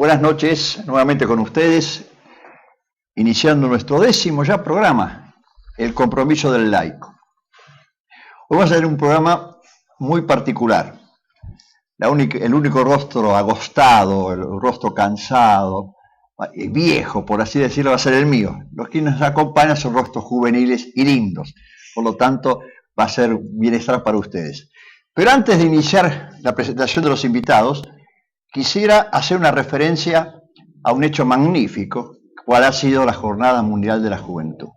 Buenas noches, nuevamente con ustedes, iniciando nuestro 10º ya programa, El compromiso del laico. Hoy vamos a tener un programa muy particular. El único rostro agostado, el rostro cansado, viejo, por así decirlo, va a ser el mío. Los que nos acompañan son rostros juveniles y lindos, por lo tanto va a ser bienestar para ustedes. Pero antes de iniciar la presentación de los invitados, quisiera hacer una referencia a un hecho magnífico, cual ha sido la Jornada Mundial de la Juventud.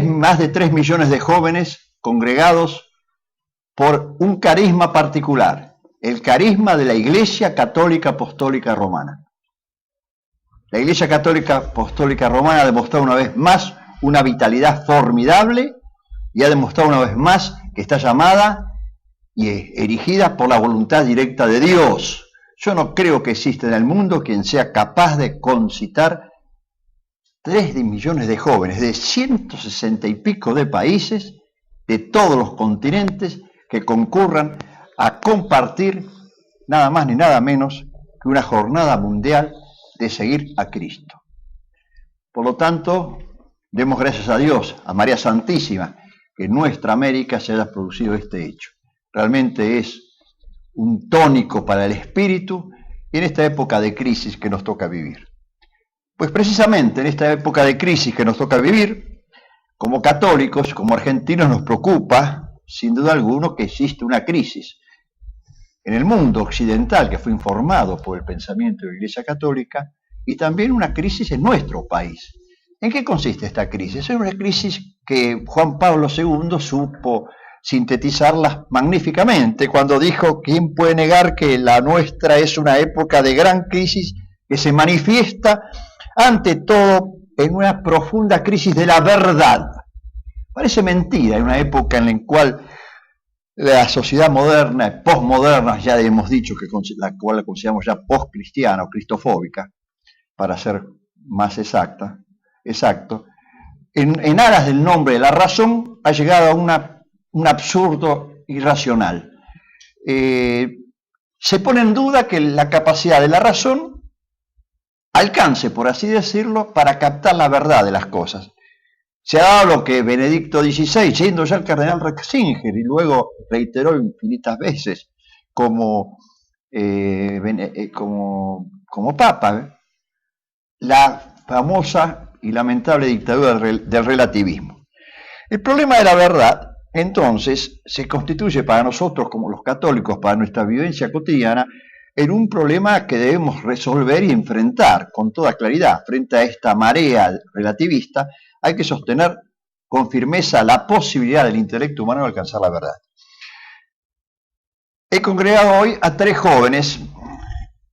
Más de 3 millones de jóvenes congregados por un carisma particular, el carisma de la Iglesia Católica Apostólica Romana. La Iglesia Católica Apostólica Romana ha demostrado una vez más una vitalidad formidable y ha demostrado una vez más que está llamada y erigida por la voluntad directa de Dios. Yo no creo que exista en el mundo quien sea capaz de concitar 3 millones de jóvenes de 160 y pico de países, de todos los continentes, que concurran a compartir nada más ni nada menos que una jornada mundial de seguir a Cristo. Por lo tanto, demos gracias a Dios, a María Santísima, que en nuestra América se haya producido este hecho. Realmente es un tónico para el espíritu en esta época de crisis que nos toca vivir. Pues precisamente en esta época de crisis que nos toca vivir, como católicos, como argentinos, nos preocupa, sin duda alguna, que existe una crisis en el mundo occidental que fue informado por el pensamiento de la Iglesia Católica, y también una crisis en nuestro país. ¿En qué consiste esta crisis? Es una crisis que Juan Pablo II supo sintetizarlas magníficamente cuando dijo: ¿quién puede negar que la nuestra es una época de gran crisis que se manifiesta ante todo en una profunda crisis de la verdad? Parece mentira en una época en la cual la sociedad moderna, postmoderna, ya hemos dicho que la cual la consideramos ya postcristiana o cristofóbica, para ser más exacto, en aras del nombre de la razón, ha llegado a un absurdo irracional. Se pone en duda que la capacidad de la razón alcance, por así decirlo, para captar la verdad de las cosas. Se ha dado lo que Benedicto XVI, siendo ya el cardenal Ratzinger, y luego reiteró infinitas veces como Papa, la famosa y lamentable dictadura del relativismo. El problema de la verdad, entonces, se constituye para nosotros, como los católicos, para nuestra vivencia cotidiana, en un problema que debemos resolver y enfrentar con toda claridad. Frente a esta marea relativista, hay que sostener con firmeza la posibilidad del intelecto humano de alcanzar la verdad. He congregado hoy a 3 jóvenes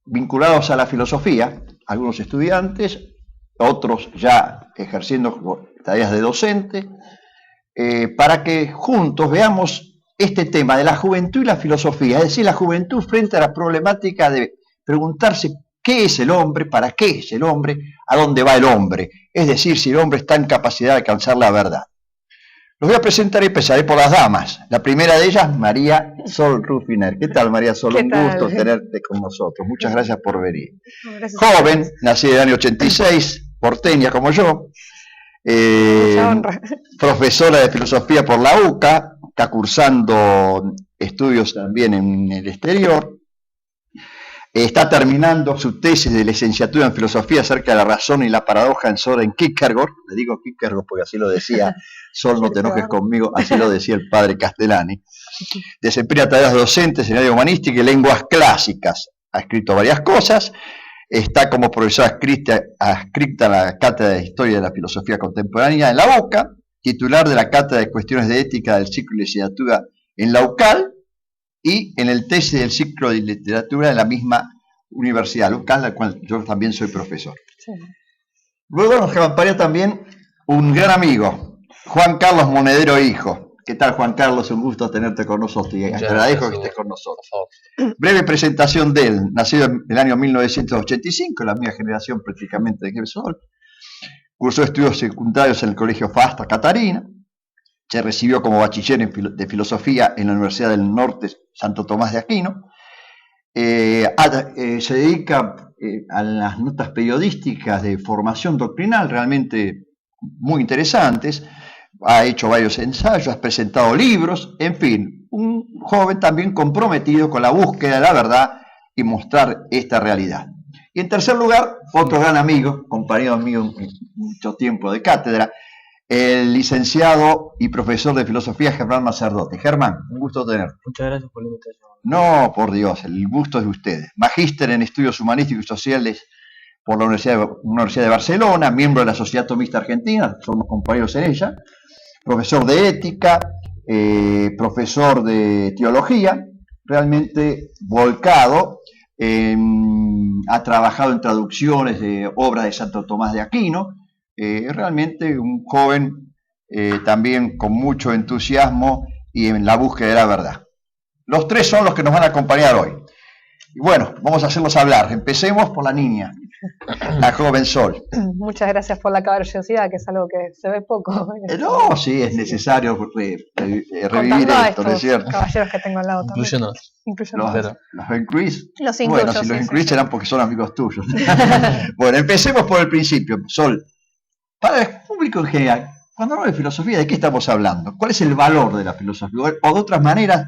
vinculados a la filosofía, algunos estudiantes, otros ya ejerciendo tareas de docente, para que juntos veamos este tema de la juventud y la filosofía, es decir, la juventud frente a la problemática de preguntarse qué es el hombre, para qué es el hombre, a dónde va el hombre, es decir, si el hombre está en capacidad de alcanzar la verdad. Los voy a presentar y empezaré por las damas. La primera de ellas, María Sol Rufiner. ¿Qué tal, María Sol? Un gusto tenerte con nosotros. Muchas gracias por venir. Gracias. Joven, nacida en el año 86, porteña como yo, profesora de filosofía por la UCA, está cursando estudios también en el exterior, está terminando su tesis de licenciatura en filosofía acerca de la razón y la paradoja en Soren Kierkegaard. Le digo Kierkegaard porque así lo decía, Sol, no te enojes conmigo, así lo decía el padre Castellani. Desempeña tareas docentes en área humanística y lenguas clásicas. Ha escrito varias cosas. Está como profesora adscrita a la Cátedra de Historia de la Filosofía Contemporánea en la UCA, titular de la Cátedra de Cuestiones de Ética del ciclo de licenciatura en la UCAL y en el tesis del ciclo de literatura en la misma universidad, la UCAL, la cual yo también soy profesor. Sí. Luego nos acompaña también un gran amigo, Juan Carlos Monedero Hijo. ¿Qué tal, Juan Carlos? Un gusto tenerte con nosotros y agradezco que estés con nosotros. Breve presentación de él. Nacido en el año 1985, la misma generación prácticamente de Sol. Cursó estudios secundarios en el Colegio Fasta Catarina. Se recibió como bachiller de filosofía en la Universidad del Norte Santo Tomás de Aquino. Se dedica a las notas periodísticas de formación doctrinal, realmente muy interesantes. Ha hecho varios ensayos, ha presentado libros, en fin, un joven también comprometido con la búsqueda de la verdad y mostrar esta realidad. Y en tercer lugar, otro gran amigo, compañero mío mucho tiempo de cátedra, el licenciado y profesor de filosofía Germán Macerdotti. Germán, un gusto tenerte. Muchas gracias por la invitación. No, por Dios, el gusto es de ustedes. Magíster en Estudios Humanísticos y Sociales por la Universidad de Barcelona, miembro de la Sociedad Tomista Argentina, somos compañeros en ella, profesor de Ética, profesor de Teología, realmente volcado, ha trabajado en traducciones de obras de Santo Tomás de Aquino, realmente un joven también con mucho entusiasmo y en la búsqueda de la verdad. Los tres son los que nos van a acompañar hoy. Y bueno, vamos a hacerlos hablar. Empecemos por la niña, la joven Sol. Muchas gracias por la caballerosidad, que es algo que se ve poco. No, sí, es necesario revivir esto, ¿no es cierto? Caballeros que tengo al lado también. Incluyéndonos. ¿Los incluís? Los incluyo, bueno, si los incluís serán porque son amigos tuyos. Sí. Bueno, empecemos por el principio. Sol, para el público en general, cuando hablamos de filosofía, ¿de qué estamos hablando? ¿Cuál es el valor de la filosofía? O de otras maneras,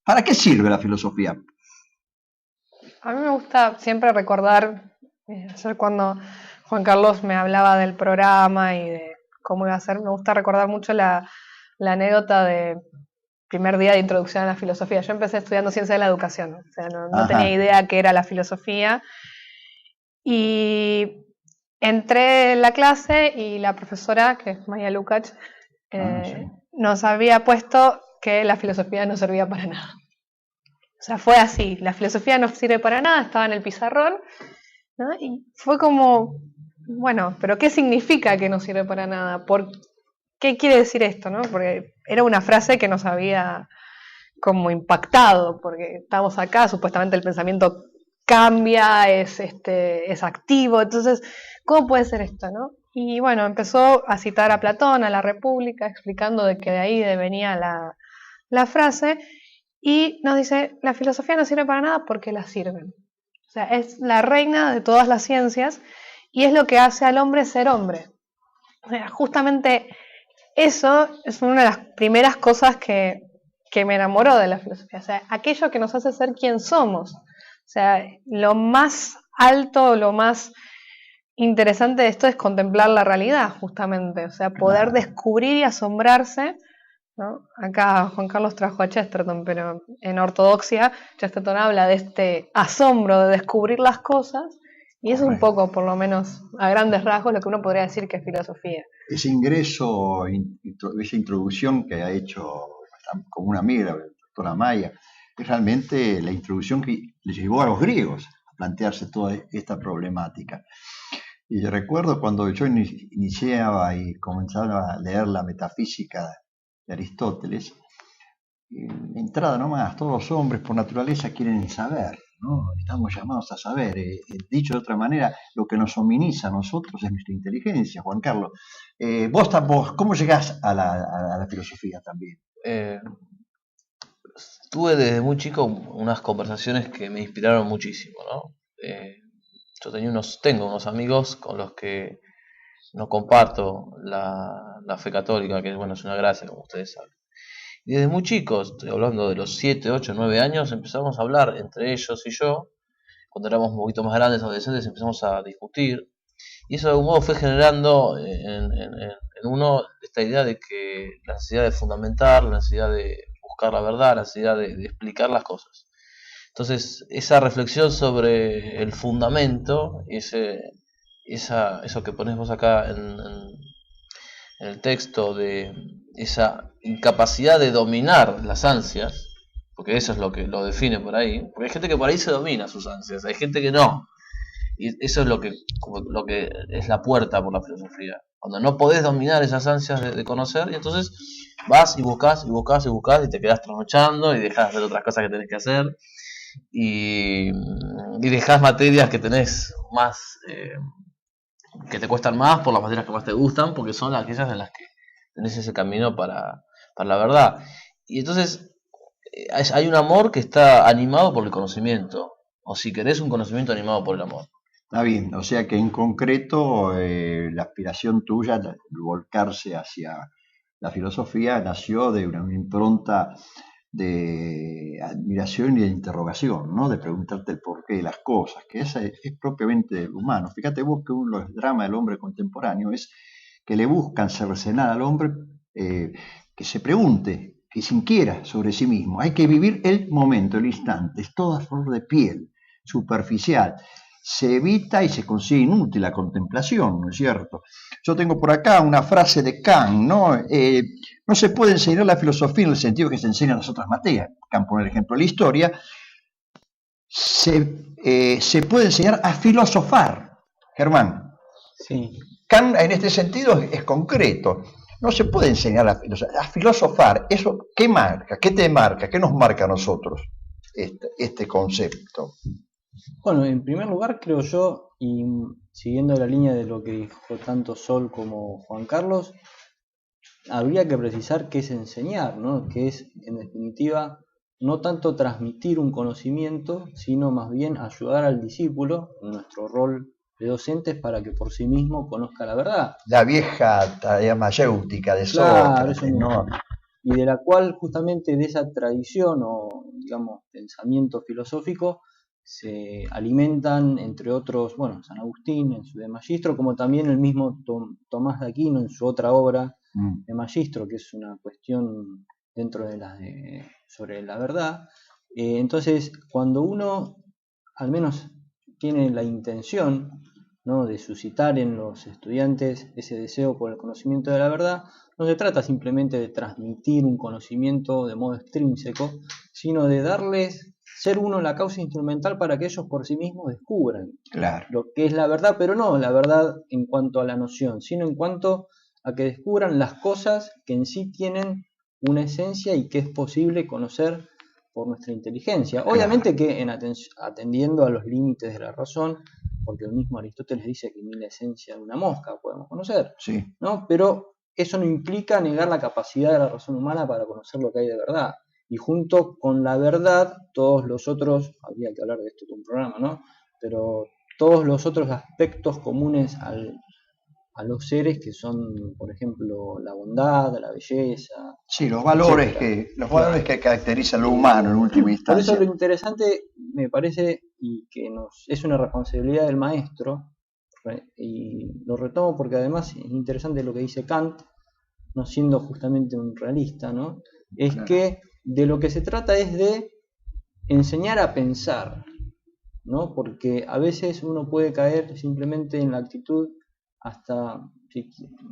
¿para qué sirve la filosofía? A mí me gusta siempre recordar, ayer cuando Juan Carlos me hablaba del programa y de cómo iba a ser, me gusta recordar mucho la anécdota de primer día de introducción a la filosofía. Yo empecé estudiando ciencia de la educación, o sea, no tenía idea qué era la filosofía, y entré en la clase y la profesora, que es Maya Lukács, nos había puesto que la filosofía no servía para nada. O sea, fue así, la filosofía no sirve para nada, estaba en el pizarrón, ¿no? Y fue como, bueno, pero ¿qué significa que no sirve para nada? ¿Qué quiere decir esto, no? Porque era una frase que nos había como impactado, porque estamos acá, supuestamente el pensamiento cambia, es activo, entonces, ¿cómo puede ser esto, no? Y bueno, empezó a citar a Platón, a la República, explicando de que de ahí venía la frase, y nos dice, la filosofía no sirve para nada porque la sirven. O sea, es la reina de todas las ciencias y es lo que hace al hombre ser hombre. O sea, justamente eso es una de las primeras cosas que me enamoró de la filosofía. O sea, aquello que nos hace ser quien somos. O sea, lo más alto, lo más interesante de esto es contemplar la realidad, justamente. O sea, poder descubrir y asombrarse, ¿no? Acá Juan Carlos trajo a Chesterton, pero en ortodoxia Chesterton habla de este asombro de descubrir las cosas, y eso es un poco, por lo menos a grandes rasgos, lo que uno podría decir que es filosofía. Ese ingreso, esa introducción que ha hecho como una amiga, la doctora Maya, es realmente la introducción que le llevó a los griegos a plantearse toda esta problemática. Y recuerdo cuando yo iniciaba y comenzaba a leer la metafísica de Aristóteles, entrada nomás, todos los hombres por naturaleza quieren saber, ¿no? Estamos llamados a saber. Dicho de otra manera, lo que nos hominiza a nosotros es nuestra inteligencia, Juan Carlos. Vos, ¿cómo llegás a la filosofía también? Tuve desde muy chico unas conversaciones que me inspiraron muchísimo, ¿no? Yo tengo unos amigos con los que no comparto la fe católica, que bueno, es una gracia, como ustedes saben. Y desde muy chicos, estoy hablando de los 7, 8, 9 años, empezamos a hablar entre ellos y yo. Cuando éramos un poquito más grandes, adolescentes, empezamos a discutir. Y eso de algún modo fue generando en uno esta idea de que la necesidad de fundamentar, la necesidad de buscar la verdad, la necesidad de explicar las cosas. Entonces, esa reflexión sobre el fundamento, eso que pones vos acá en el texto, de esa incapacidad de dominar las ansias, porque eso es lo que lo define por ahí, porque hay gente que por ahí se domina sus ansias, hay gente que no, y eso es lo que es la puerta por la filosofía, cuando no podés dominar esas ansias de conocer, y entonces vas y buscas y buscas y buscas y te quedás trasnochando y dejas de hacer otras cosas que tenés que hacer, y dejas materias que tenés más que te cuestan más por las materias que más te gustan, porque son aquellas en las que tenés ese camino para la verdad. Y entonces hay un amor que está animado por el conocimiento, o si querés, un conocimiento animado por el amor. Está bien, o sea que en concreto la aspiración tuya de volcarse hacia la filosofía nació de una impronta de admiración y de interrogación, ¿no? De preguntarte el porqué de las cosas, que esa es propiamente del humano. Fíjate vos que uno de los dramas del hombre contemporáneo es que le buscan cercenar al hombre que se pregunte, que se inquiera sobre sí mismo. Hay que vivir el momento, el instante, es toda flor de piel, superficial. Se evita y se consigue inútil la contemplación, ¿no es cierto? Yo tengo por acá una frase de Kant, ¿no? No se puede enseñar la filosofía en el sentido que se enseñan las otras materias. Kant pone el ejemplo de la historia. Se puede enseñar a filosofar, Germán. Sí. Kant en este sentido es concreto. No se puede enseñar a filosofar. ¿Eso qué marca? ¿Qué te marca? ¿Qué nos marca a nosotros este concepto? Bueno, en primer lugar creo yo, y siguiendo la línea de lo que dijo tanto Sol como Juan Carlos, habría que precisar qué es enseñar, ¿no? Que es, en definitiva, no tanto transmitir un conocimiento, sino más bien ayudar al discípulo, en nuestro rol de docentes, para que por sí mismo conozca la verdad. La vieja tarea mayéutica de Claro, Sócrates, ¿no? Y de la cual justamente de esa tradición o, digamos, pensamiento filosófico se alimentan, entre otros, bueno, San Agustín en su De Magistro, como también el mismo Tomás de Aquino en su otra obra de Magistro, que es una cuestión dentro de las sobre la verdad. Entonces, cuando uno al menos tiene la intención, ¿no?, de suscitar en los estudiantes ese deseo por el conocimiento de la verdad, no se trata simplemente de transmitir un conocimiento de modo extrínseco, sino de darles, ser uno la causa instrumental para que ellos por sí mismos descubran lo que es la verdad, pero no la verdad en cuanto a la noción, sino en cuanto a que descubran las cosas que en sí tienen una esencia y que es posible conocer por nuestra inteligencia. Obviamente que atendiendo a los límites de la razón, porque el mismo Aristóteles dice que ni la esencia de una mosca podemos conocer, sí, ¿no? Pero eso no implica negar la capacidad de la razón humana para conocer lo que hay de verdad. Y junto con la verdad, todos los otros, habría que hablar de esto en un programa, ¿no? Pero todos los otros aspectos comunes a los seres, que son, por ejemplo, la bondad, la belleza. Sí, los valores que caracterizan lo humano en última instancia. Por eso lo interesante me parece, y que es una responsabilidad del maestro, y lo retomo porque además es interesante lo que dice Kant, no siendo justamente un realista, ¿no? Es que de lo que se trata es de enseñar a pensar, ¿no? Porque a veces uno puede caer simplemente en la actitud hasta,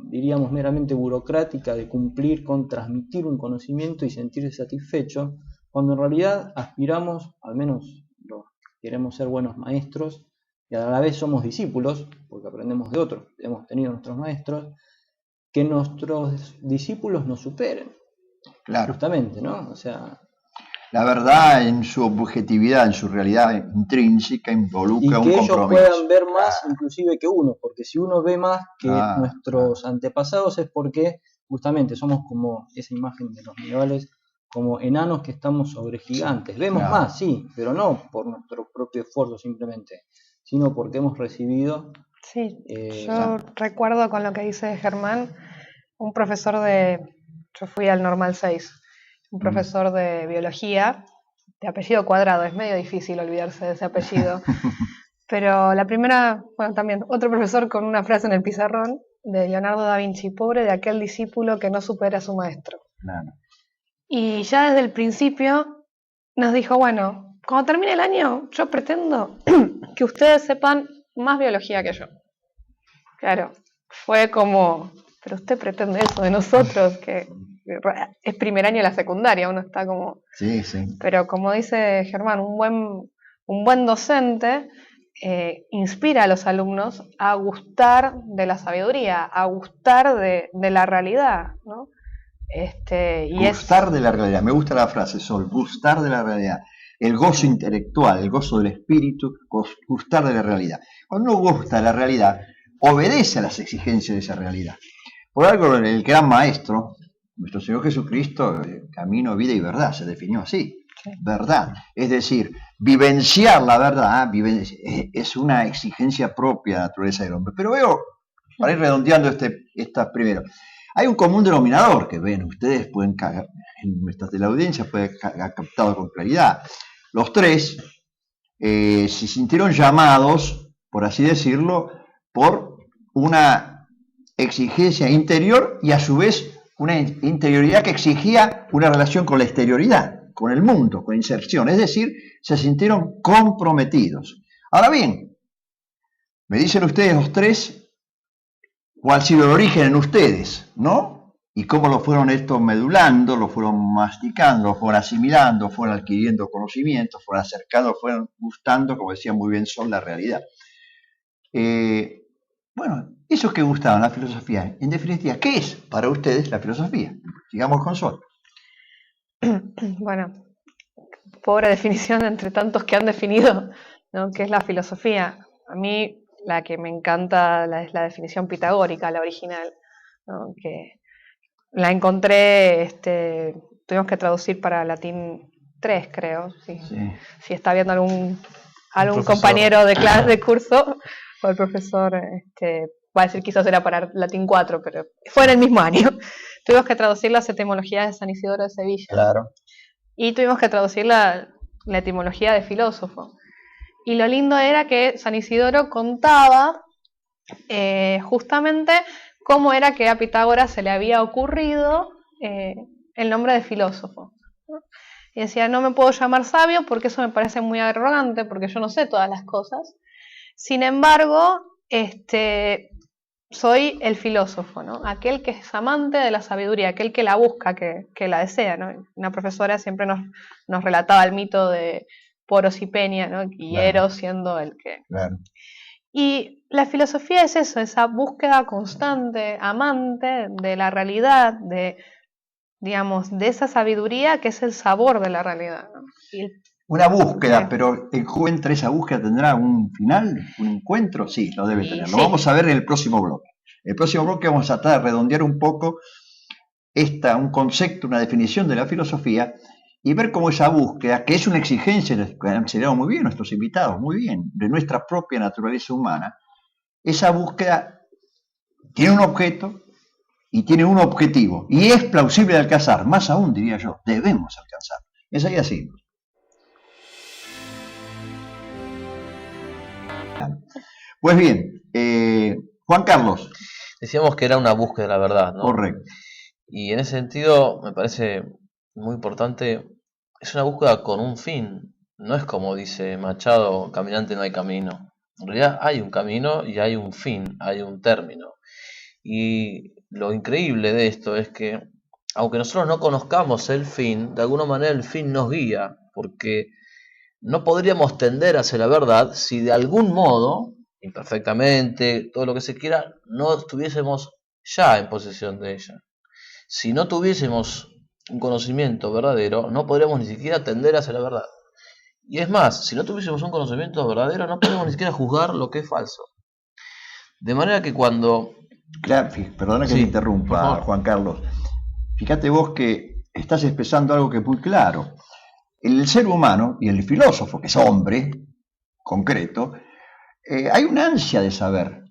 diríamos, meramente burocrática de cumplir con transmitir un conocimiento y sentirse satisfecho, cuando en realidad aspiramos, al menos los que queremos ser buenos maestros, y a la vez somos discípulos, porque aprendemos de otros, hemos tenido nuestros maestros, que nuestros discípulos nos superen. Claro. Justamente, ¿no? O sea, la verdad en su objetividad, en su realidad intrínseca, involucra un compromiso. Y que ellos puedan ver más inclusive que uno, porque si uno ve más que nuestros antepasados es porque justamente somos como esa imagen de los medievales, como enanos que estamos sobre gigantes. Vemos más, sí, pero no por nuestro propio esfuerzo simplemente, sino porque hemos recibido... Sí, yo recuerdo con lo que dice Germán, un profesor yo fui al Normal 6, un profesor de biología, de apellido Cuadrado, es medio difícil olvidarse de ese apellido, pero la primera, bueno, también otro profesor con una frase en el pizarrón de Leonardo da Vinci: pobre de aquel discípulo que no supera a su maestro. Claro. Y ya desde el principio nos dijo, bueno, cuando termine el año, yo pretendo que ustedes sepan más biología que yo. Claro, fue como, pero usted pretende eso de nosotros, que es primer año de la secundaria, uno está como... Sí, sí. Pero como dice Germán, un buen docente inspira a los alumnos a gustar de la sabiduría, a gustar de la realidad, ¿no? Gustar de la realidad, me gusta la frase, Sol, gustar de la realidad. El gozo intelectual, el gozo del espíritu, gustar de la realidad. Cuando uno gusta de la realidad, obedece a las exigencias de esa realidad. Por algo el gran maestro, nuestro Señor Jesucristo, camino, vida y verdad, se definió así. verdad. Es decir, vivenciar la verdad es una exigencia propia de la naturaleza del hombre. Pero veo, para ir redondeando esta primero, hay un común denominador que ven ustedes, pueden en nuestra teleaudiencia, puede haber captado con claridad. Los tres se sintieron llamados, por así decirlo, por una exigencia interior y a su vez una interioridad que exigía una relación con la exterioridad, con el mundo, con inserción. Es decir, se sintieron comprometidos. Ahora bien, me dicen ustedes los tres cuál ha sido el origen en ustedes, ¿no? Y cómo lo fueron estos medulando, lo fueron masticando, lo fueron asimilando, fueron adquiriendo conocimientos, fueron acercando, fueron gustando, como decía muy bien Sol, la realidad. Bueno, eso que gustaban, la filosofía, en definitiva, ¿qué es para ustedes la filosofía? Sigamos con Sol. Bueno, pobre definición entre tantos que han definido, ¿no? ¿Qué es la filosofía? A mí la que me encanta es la definición pitagórica, la original, ¿no? Que la encontré, tuvimos que traducir para latín 3, creo. Sí. Si está viendo algún compañero de clase de curso, o el profesor va a decir quizás era para latín 4, pero fue en el mismo año. Tuvimos que traducir las etimologías de San Isidoro de Sevilla. Claro. Y tuvimos que traducir la etimología de filósofo. Y lo lindo era que San Isidoro contaba justamente cómo era que a Pitágoras se le había ocurrido el nombre de filósofo. Y decía, no me puedo llamar sabio porque eso me parece muy arrogante, porque yo no sé todas las cosas. Sin embargo, soy el filósofo, ¿no? Aquel que es amante de la sabiduría, aquel que la busca, que la desea, ¿no? Una profesora siempre nos relataba el mito de Poros y Peña, ¿no? Y claro. Eros siendo el que... Claro. Y la filosofía es eso, esa búsqueda constante, amante de la realidad, de esa sabiduría que es el sabor de la realidad, ¿no? Una búsqueda, pero ¿encuentra esa búsqueda tendrá un final, un encuentro? Sí, lo debe tener. Lo vamos a ver en el próximo bloque. En el próximo bloque vamos a tratar de redondear un poco un concepto, una definición de la filosofía y ver cómo esa búsqueda, que es una exigencia, que han enseñado muy bien nuestros invitados, muy bien, de nuestra propia naturaleza humana, esa búsqueda tiene un objeto y tiene un objetivo. Y es plausible de alcanzar, más aún diría yo, debemos alcanzar. Es ahí así. Pues bien, Juan Carlos. Decíamos que era una búsqueda de la verdad, ¿no? Correcto. Y en ese sentido me parece muy importante, es una búsqueda con un fin. No es como dice Machado, caminante no hay camino. En realidad hay un camino y hay un fin, hay un término. Y lo increíble de esto es que, aunque nosotros no conozcamos el fin, de alguna manera el fin nos guía, porque no podríamos tender hacia la verdad si de algún modo, imperfectamente, todo lo que se quiera, no estuviésemos ya en posesión de ella. Si no tuviésemos un conocimiento verdadero, no podríamos ni siquiera tender hacia la verdad. Y es más, si no tuviésemos un conocimiento verdadero, no podríamos ni siquiera juzgar lo que es falso. De manera que cuando... Claro, perdona que te interrumpa, Juan Carlos. Fíjate vos que estás expresando algo que es muy claro. El ser humano y el filósofo, que es hombre, concreto, hay una ansia de saber.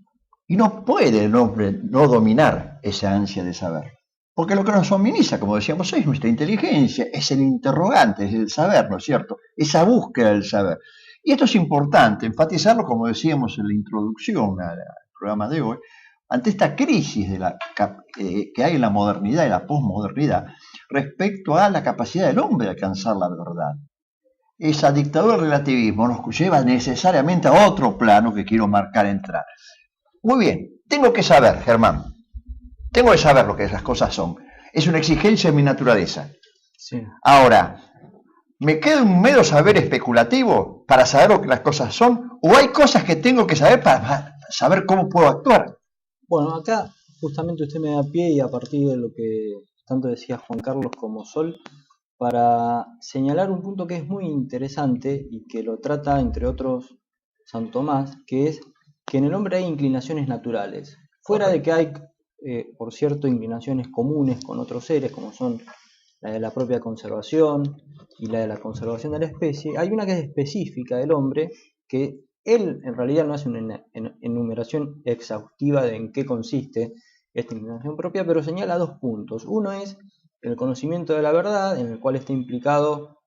Y no puede el hombre no dominar esa ansia de saber. Porque lo que nos hominiza, como decíamos, es nuestra inteligencia, es el interrogante, es el saber, ¿no es cierto? Esa búsqueda del saber. Y esto es importante, enfatizarlo, como decíamos en la introducción al programa de hoy, ante esta crisis que hay en la modernidad y la posmodernidad respecto a la capacidad del hombre de alcanzar la verdad. Esa dictadura del relativismo nos lleva necesariamente a otro plano que quiero marcar entrar. Muy bien, tengo que saber, Germán, tengo que saber lo que esas cosas son. Es una exigencia de mi naturaleza. Sí. Ahora, ¿me queda un mero saber especulativo para saber lo que las cosas son? ¿O hay cosas que tengo que saber para saber cómo puedo actuar? Bueno, acá justamente usted me da pie y a partir de lo que tanto decía Juan Carlos como Sol, para señalar un punto que es muy interesante y que lo trata, entre otros, San Tomás, que es que en el hombre hay inclinaciones naturales. Fuera de que hay, por cierto, inclinaciones comunes con otros seres, como son la de la propia conservación y la de la conservación de la especie, hay una que es específica del hombre, que él en realidad no hace una enumeración exhaustiva de en qué consiste esta inclinación propia, pero señala 2 puntos. Uno es el conocimiento de la verdad, en el cual está implicado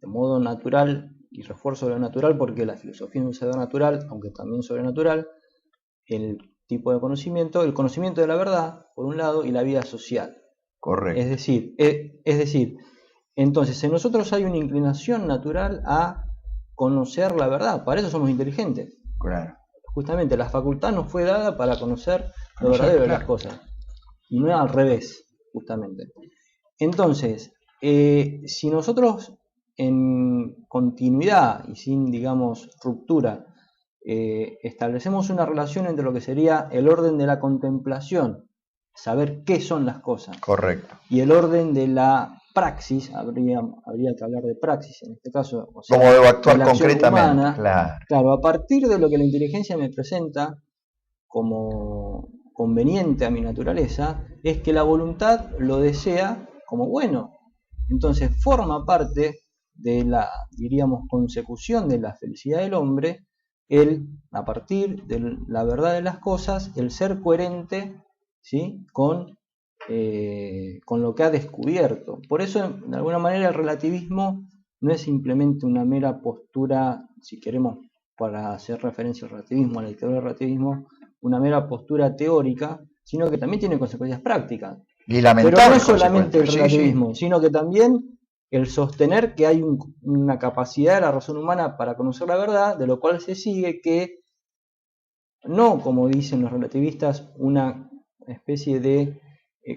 de modo natural y refuerzo de lo natural, porque la filosofía es un saber natural, aunque también sobrenatural, el tipo de conocimiento, el conocimiento de la verdad, por un lado, y la vida social. Correcto. Es decir, entonces en nosotros hay una inclinación natural a conocer la verdad, para eso somos inteligentes. Claro. Justamente la facultad nos fue dada para conocer lo verdadero de las cosas, y no al revés, justamente. Entonces, si nosotros en continuidad y sin, digamos, ruptura, establecemos una relación entre lo que sería el orden de la contemplación, saber qué son las cosas, Correcto. y el orden de la praxis, habría que hablar de praxis en este caso, o sea, ¿Cómo debo actuar de la acción concretamente? humana, claro, a partir de lo que la inteligencia me presenta como conveniente a mi naturaleza, es que la voluntad lo desea como bueno. Entonces forma parte de la, diríamos, consecución de la felicidad del hombre, a partir de la verdad de las cosas, el ser coherente, ¿sí?, con lo que ha descubierto. Por eso, de alguna manera, el relativismo no es simplemente una mera postura, si queremos, para hacer referencia al relativismo, a la dictadura del relativismo, una mera postura teórica, sino que también tiene consecuencias prácticas. Y lamentables. Pero no es solamente el relativismo, sí. sino que también el sostener que hay una capacidad de la razón humana para conocer la verdad, de lo cual se sigue que no, como dicen los relativistas, una especie de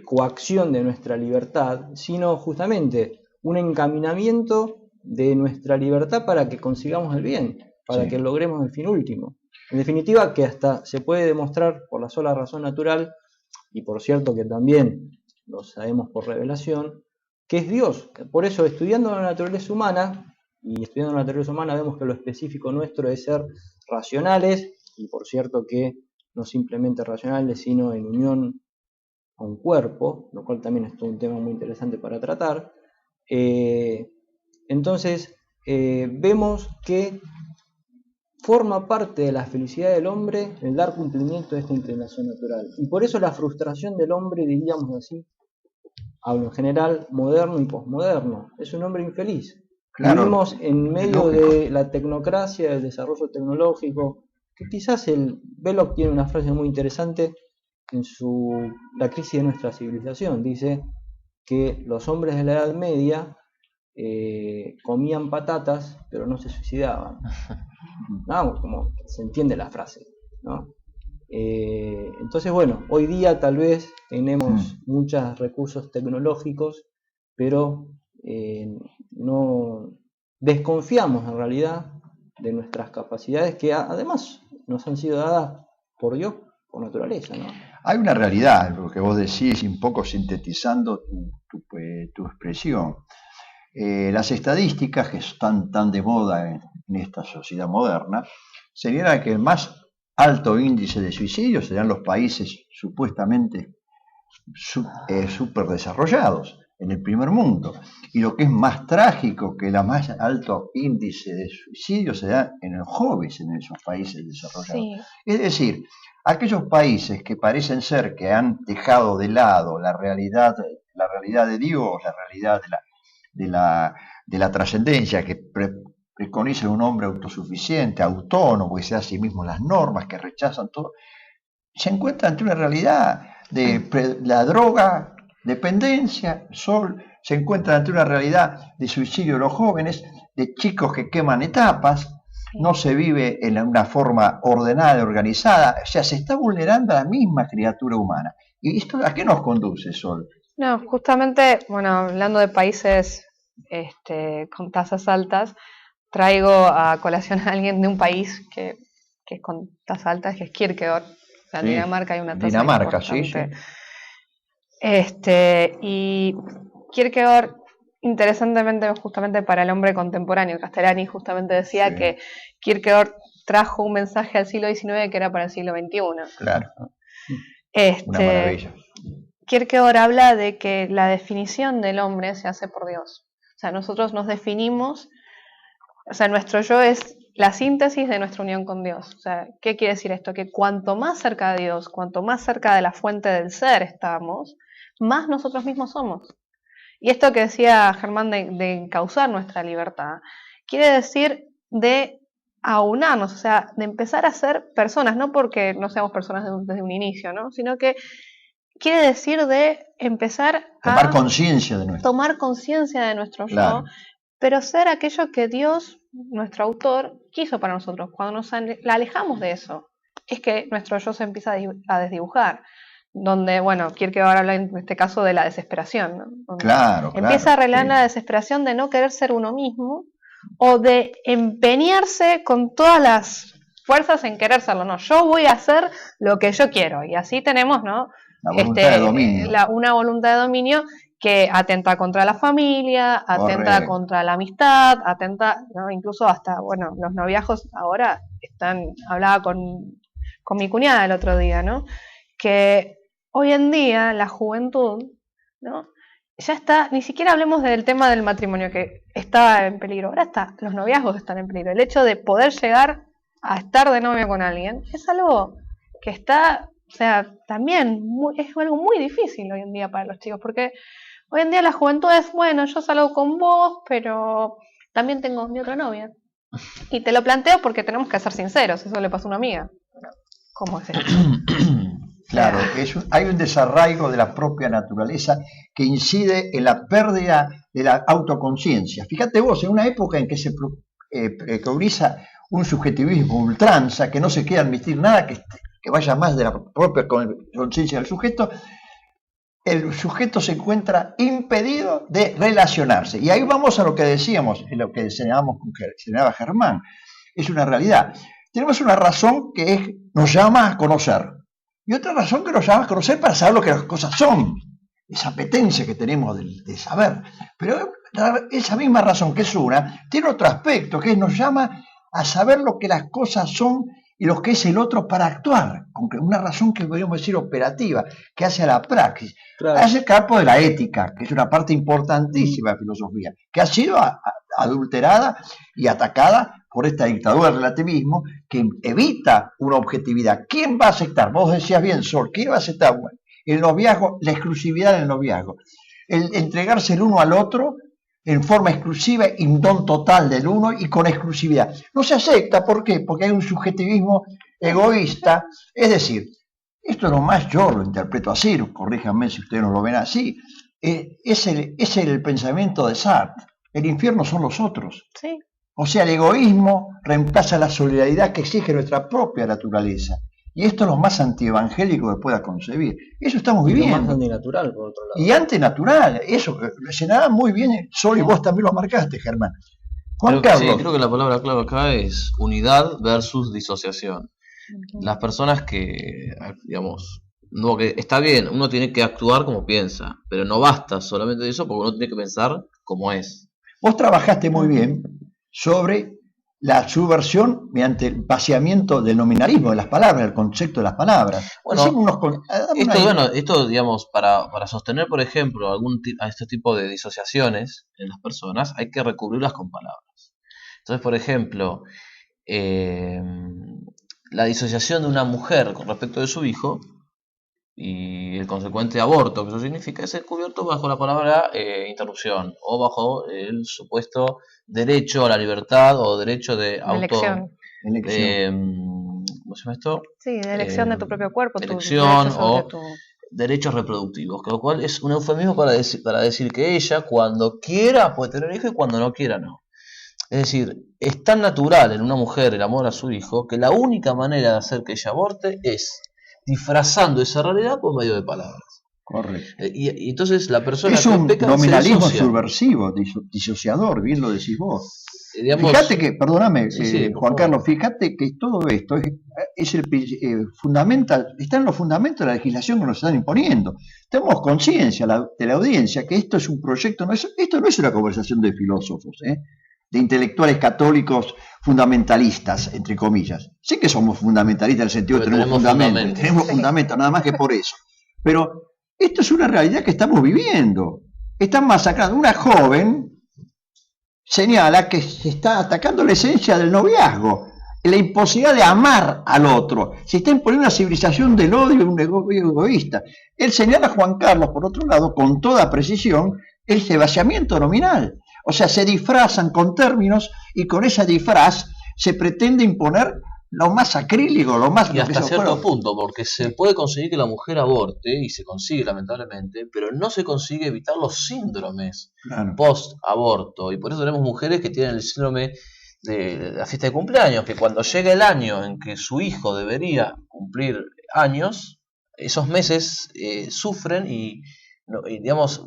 coacción de nuestra libertad, sino justamente un encaminamiento de nuestra libertad para que consigamos el bien, para que logremos el fin último. En definitiva, que hasta se puede demostrar por la sola razón natural, y por cierto que también lo sabemos por revelación, que es Dios. Por eso, estudiando la naturaleza humana, vemos que lo específico nuestro es ser racionales, y por cierto que no simplemente racionales, sino en unión a un cuerpo, lo cual también es todo un tema muy interesante para tratar. Entonces, vemos que forma parte de la felicidad del hombre el dar cumplimiento a esta inclinación natural. Y por eso la frustración del hombre, diríamos así, hablo en general, moderno y posmoderno, es un hombre infeliz. Claro, vivimos en medio de la tecnocracia, del desarrollo tecnológico, que quizás Belloc tiene una frase muy interesante en La crisis de nuestra civilización. Dice que los hombres de la Edad Media comían patatas, pero no se suicidaban. No, como se entiende la frase, ¿no? Entonces, bueno, hoy día tal vez tenemos muchos recursos tecnológicos, pero no desconfiamos en realidad de nuestras capacidades, que además nos han sido dadas por Dios, por naturaleza, ¿no? Hay una realidad, lo que vos decís, un poco sintetizando tu expresión. Las estadísticas que están tan de moda en esta sociedad moderna señalan que el más alto índice de suicidios serán los países supuestamente súper desarrollados, en el primer mundo. Y lo que es más trágico, que el más alto índice de suicidios se da en los jóvenes en esos países desarrollados. Sí. Es decir, aquellos países que parecen ser que han dejado de lado la realidad de Dios, la realidad de la trascendencia, que preconizan un hombre autosuficiente, autónomo, que se hace a sí mismo las normas, que rechazan todo, se encuentran ante una realidad de la droga, dependencia, se encuentran ante una realidad de suicidio de los jóvenes, de chicos que queman etapas, no se vive en una forma ordenada y organizada, o sea, se está vulnerando a la misma criatura humana. ¿Y esto a qué nos conduce, Sol? No, justamente, bueno, hablando de países con tasas altas, traigo a colación a alguien de un país que es con tasas altas, que es Kierkegaard. O sea, en Dinamarca hay una tasa importante. Y Kierkegaard, interesantemente, justamente para el hombre contemporáneo, Castellani justamente decía que Kierkegaard trajo un mensaje al siglo XIX que era para el siglo XXI. Claro. Una maravilla. Kierkegaard habla de que la definición del hombre se hace por Dios. O sea, nosotros nos definimos, o sea, nuestro yo es la síntesis de nuestra unión con Dios. O sea, ¿qué quiere decir esto? Que cuanto más cerca de Dios, cuanto más cerca de la fuente del ser estamos, más nosotros mismos somos. Y esto que decía Germán de encauzar nuestra libertad, quiere decir de aunarnos, o sea, de empezar a ser personas, no porque no seamos personas desde un inicio, ¿no? Sino que quiere decir de empezar a tomar conciencia de nuestro yo, pero ser aquello que Dios, nuestro autor, quiso para nosotros. Cuando nos alejamos de eso, es que nuestro yo se empieza a desdibujar. Donde, bueno, Kierkegaard habla en este caso de la desesperación, ¿no? Claro, empieza a revelar la desesperación de no querer ser uno mismo o de empeñarse con todas las fuerzas en querer serlo. No, yo voy a hacer lo que yo quiero. Y así tenemos, ¿no? La voluntad de dominio. Una voluntad de dominio que atenta contra la familia, atenta contra la amistad, atenta, ¿no? Incluso hasta, bueno, los noviazgos ahora hablaba con mi cuñada el otro día, ¿no? Que hoy en día la juventud, ¿no? Ya está, ni siquiera hablemos del tema del matrimonio que está en peligro, ahora los noviazgos están en peligro. El hecho de poder llegar a estar de novio con alguien es algo que está, o sea, también es algo muy difícil hoy en día para los chicos, porque hoy en día la juventud es, bueno, yo salgo con vos, pero también tengo mi otra novia. Y te lo planteo porque tenemos que ser sinceros, eso le pasó a una amiga. ¿Cómo es esto? Claro, hay un desarraigo de la propia naturaleza que incide en la pérdida de la autoconciencia. Fíjate vos, en una época en que se prioriza un subjetivismo ultranza, que no se quiere admitir nada que vaya más de la propia conciencia del sujeto, el sujeto se encuentra impedido de relacionarse. Y ahí vamos a lo que decíamos, en lo que señalaba Germán. Es una realidad. Tenemos una razón que nos llama a conocer. Y otra razón que nos llama a conocer para saber lo que las cosas son. Esa apetencia que tenemos de saber. Pero esa misma razón, que es una, tiene otro aspecto, que nos llama a saber lo que las cosas son y lo que es el otro para actuar. Con una razón que podríamos decir operativa, que hace a la praxis. Claro. Hace el campo de la ética, que es una parte importantísima de la filosofía, que ha sido adulterada y atacada por esta dictadura del relativismo que evita una objetividad. ¿Quién va a aceptar? Vos decías bien, Sol, ¿quién va a aceptar? Bueno, el noviazgo, la exclusividad del noviazgo, el entregarse el uno al otro en forma exclusiva y un don total del uno y con exclusividad. No se acepta, ¿por qué? Porque hay un subjetivismo egoísta, es decir, esto es lo más, yo lo interpreto así, corríjanme si ustedes no lo ven así, es el pensamiento de Sartre, el infierno son los otros. Sí. O sea, el egoísmo reemplaza la solidaridad que exige nuestra propia naturaleza. Y esto es lo más antievangélico que pueda concebir. Eso estamos viviendo. Lo más antinatural, por otro lado. Y antinatural, eso, se nada muy bien, Sol, y vos también lo marcaste, Germán. Juan Carlos. Sí, creo que la palabra clave acá es unidad versus disociación. Las personas que, digamos, no, que está bien, uno tiene que actuar como piensa, pero no basta solamente de eso porque uno tiene que pensar como es. Vos trabajaste muy bien sobre la subversión mediante el vaciamiento del nominalismo de las palabras, el concepto de las palabras. Bueno, esto, digamos, para sostener, por ejemplo, a este tipo de disociaciones en las personas, hay que recubrirlas con palabras. Entonces, por ejemplo, la disociación de una mujer con respecto de su hijo y el consecuente aborto, que eso significa, es cubierto bajo la palabra interrupción o bajo el supuesto derecho a la libertad o derecho de elección. ¿Cómo se llama esto? Sí, de elección de tu propio cuerpo. Elección o derechos reproductivos, con lo cual es un eufemismo para decir que ella cuando quiera puede tener hijo y cuando no quiera no. Es decir, es tan natural en una mujer el amor a su hijo que la única manera de hacer que ella aborte es disfrazando esa realidad por medio de palabras. Correcto. Y entonces la persona es un nominalismo subversivo, disociador, bien lo decís vos. Digamos, fíjate que, perdóname, Juan Carlos, fíjate que todo esto es fundamental, está en los fundamentos de la legislación que nos están imponiendo. Tenemos conciencia de la audiencia que esto es un proyecto, esto no es una conversación de filósofos, de intelectuales católicos fundamentalistas, entre comillas. Sí que somos fundamentalistas en el sentido de que tenemos fundamento, nada más que por eso. Pero Esto es una realidad que estamos viviendo. Están masacrando. Una joven señala que se está atacando la esencia del noviazgo, la imposibilidad de amar al otro. Se está imponiendo una civilización del odio y un egoísta. Él señala a Juan Carlos, por otro lado, con toda precisión, el vaciamiento nominal. O sea, se disfrazan con términos y con ese disfraz se pretende imponer lo más acrílico, lo más... Y hasta cierto punto, porque se puede conseguir que la mujer aborte, y se consigue lamentablemente, pero no se consigue evitar los síndromes post-aborto. Y por eso tenemos mujeres que tienen el síndrome de la fiesta de cumpleaños, que cuando llega el año en que su hijo debería cumplir años, esos meses sufren y digamos,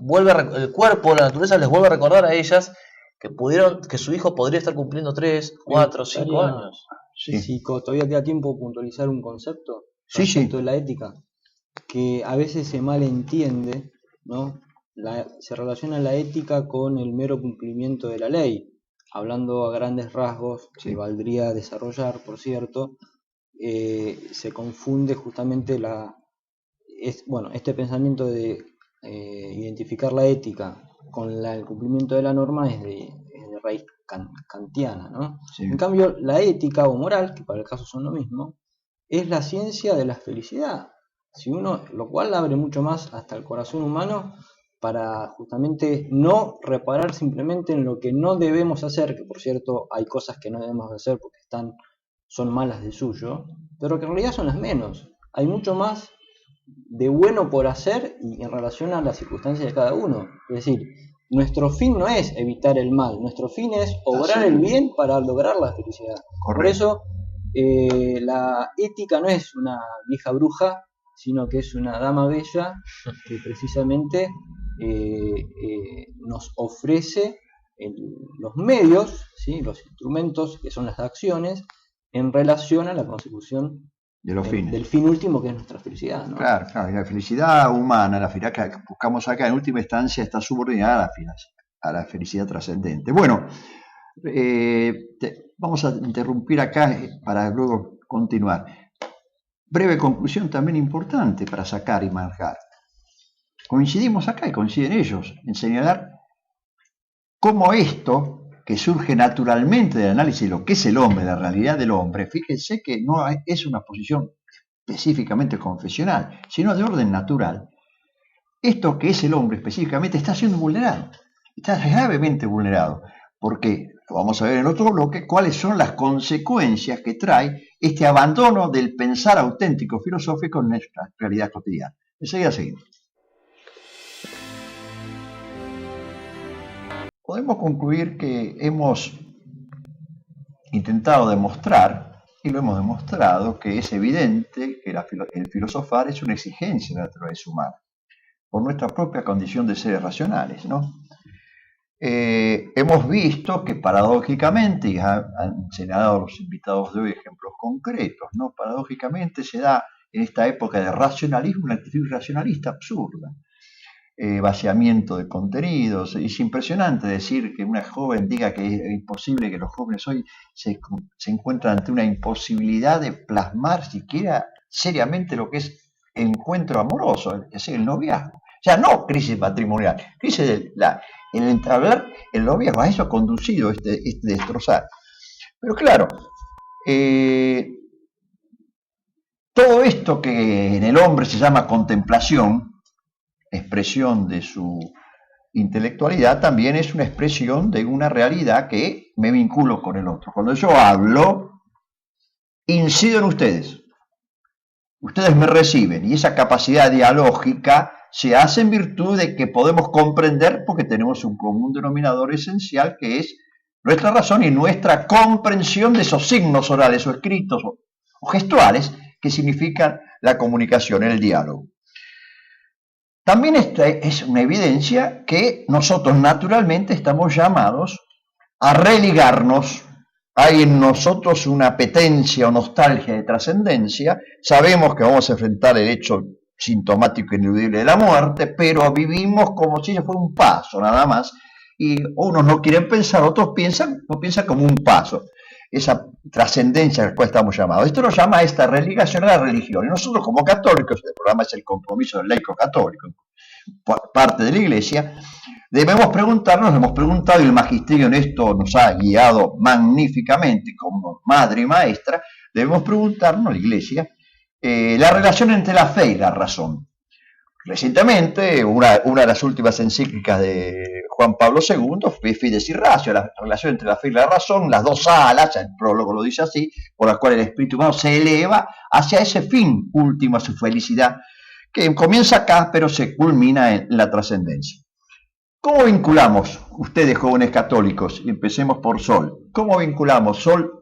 el cuerpo, la naturaleza les vuelve a recordar a ellas que su hijo podría estar cumpliendo 3, 4, 5 años. Sí. Si todavía queda tiempo de puntualizar un concepto, sí. De la ética, que a veces se malentiende, ¿no? Se relaciona la ética con el mero cumplimiento de la ley. Hablando a grandes rasgos, que valdría desarrollar, por cierto, se confunde justamente este pensamiento de identificar la ética con el cumplimiento de la norma es de raíz kantiana, ¿no? Sí. En cambio, la ética o moral, que para el caso son lo mismo, es la ciencia de la felicidad. Lo cual abre mucho más hasta el corazón humano para justamente no reparar simplemente en lo que no debemos hacer, que por cierto hay cosas que no debemos hacer porque son malas de suyo, pero que en realidad son las menos. Hay mucho más de bueno por hacer y en relación a las circunstancias de cada uno. Es decir, nuestro fin no es evitar el mal, nuestro fin es obrar el bien para lograr la felicidad. Correcto. Por eso la ética no es una vieja bruja, sino que es una dama bella que precisamente nos ofrece los medios, ¿sí? Los instrumentos que son las acciones en relación a la consecución de los fines. Del fin último, que es nuestra felicidad, ¿no? Claro, y la felicidad humana, la felicidad que buscamos acá en última instancia está subordinada a la felicidad trascendente. Bueno, vamos a interrumpir acá para luego continuar. Breve conclusión también importante para sacar y marcar. Coincidimos acá y coinciden ellos en señalar cómo esto que surge naturalmente del análisis de lo que es el hombre, de la realidad del hombre, fíjense que no es una posición específicamente confesional, sino de orden natural. Esto que es el hombre específicamente está siendo vulnerado, está gravemente vulnerado, porque, vamos a ver en otro bloque, cuáles son las consecuencias que trae este abandono del pensar auténtico filosófico en nuestra realidad cotidiana. Enseguida seguimos. Podemos concluir que hemos intentado demostrar, y lo hemos demostrado, que es evidente que el filosofar es una exigencia de la naturaleza humana, por nuestra propia condición de seres racionales, ¿no? Hemos visto que paradójicamente, y han señalado los invitados de hoy ejemplos concretos, ¿no? Paradójicamente se da en esta época de racionalismo una actitud racionalista absurda. Vaciamiento de contenidos. Es impresionante decir que una joven diga que es imposible, que los jóvenes hoy se encuentran ante una imposibilidad de plasmar siquiera seriamente lo que es encuentro amoroso, es decir, el noviazgo. O sea, no crisis matrimonial, crisis el entablar el noviazgo. A eso ha conducido este destrozar. Pero claro, todo esto que en el hombre se llama contemplación, expresión de su intelectualidad, también es una expresión de una realidad que me vinculo con el otro. Cuando yo hablo, incido en ustedes. Ustedes me reciben y esa capacidad dialógica se hace en virtud de que podemos comprender porque tenemos un común denominador esencial que es nuestra razón y nuestra comprensión de esos signos orales o escritos o gestuales que significan la comunicación, el diálogo. También esta es una evidencia que nosotros naturalmente estamos llamados a religarnos. Hay en nosotros una apetencia o nostalgia de trascendencia. Sabemos que vamos a enfrentar el hecho sintomático e ineludible de la muerte, pero vivimos como si fuera un paso nada más. Y unos no quieren pensar, otros piensan como un paso. Esa trascendencia a la cual estamos llamados. Esto nos llama a esta religación a la religión. Y nosotros como católicos, el programa es el compromiso del laico católico, parte de la Iglesia, debemos preguntarnos, hemos preguntado, y el magisterio en esto nos ha guiado magníficamente como madre y maestra, debemos preguntarnos, la Iglesia, la relación entre la fe y la razón. Recientemente, una de las últimas encíclicas de Juan Pablo II fue Fides y Ratio, la relación entre la fe y la razón, las dos alas, el prólogo lo dice así, por las cuales el espíritu humano se eleva hacia ese fin último, a su felicidad, que comienza acá, pero se culmina en la trascendencia. ¿Cómo vinculamos, ustedes jóvenes católicos, y empecemos por Sol, cómo vinculamos, Sol,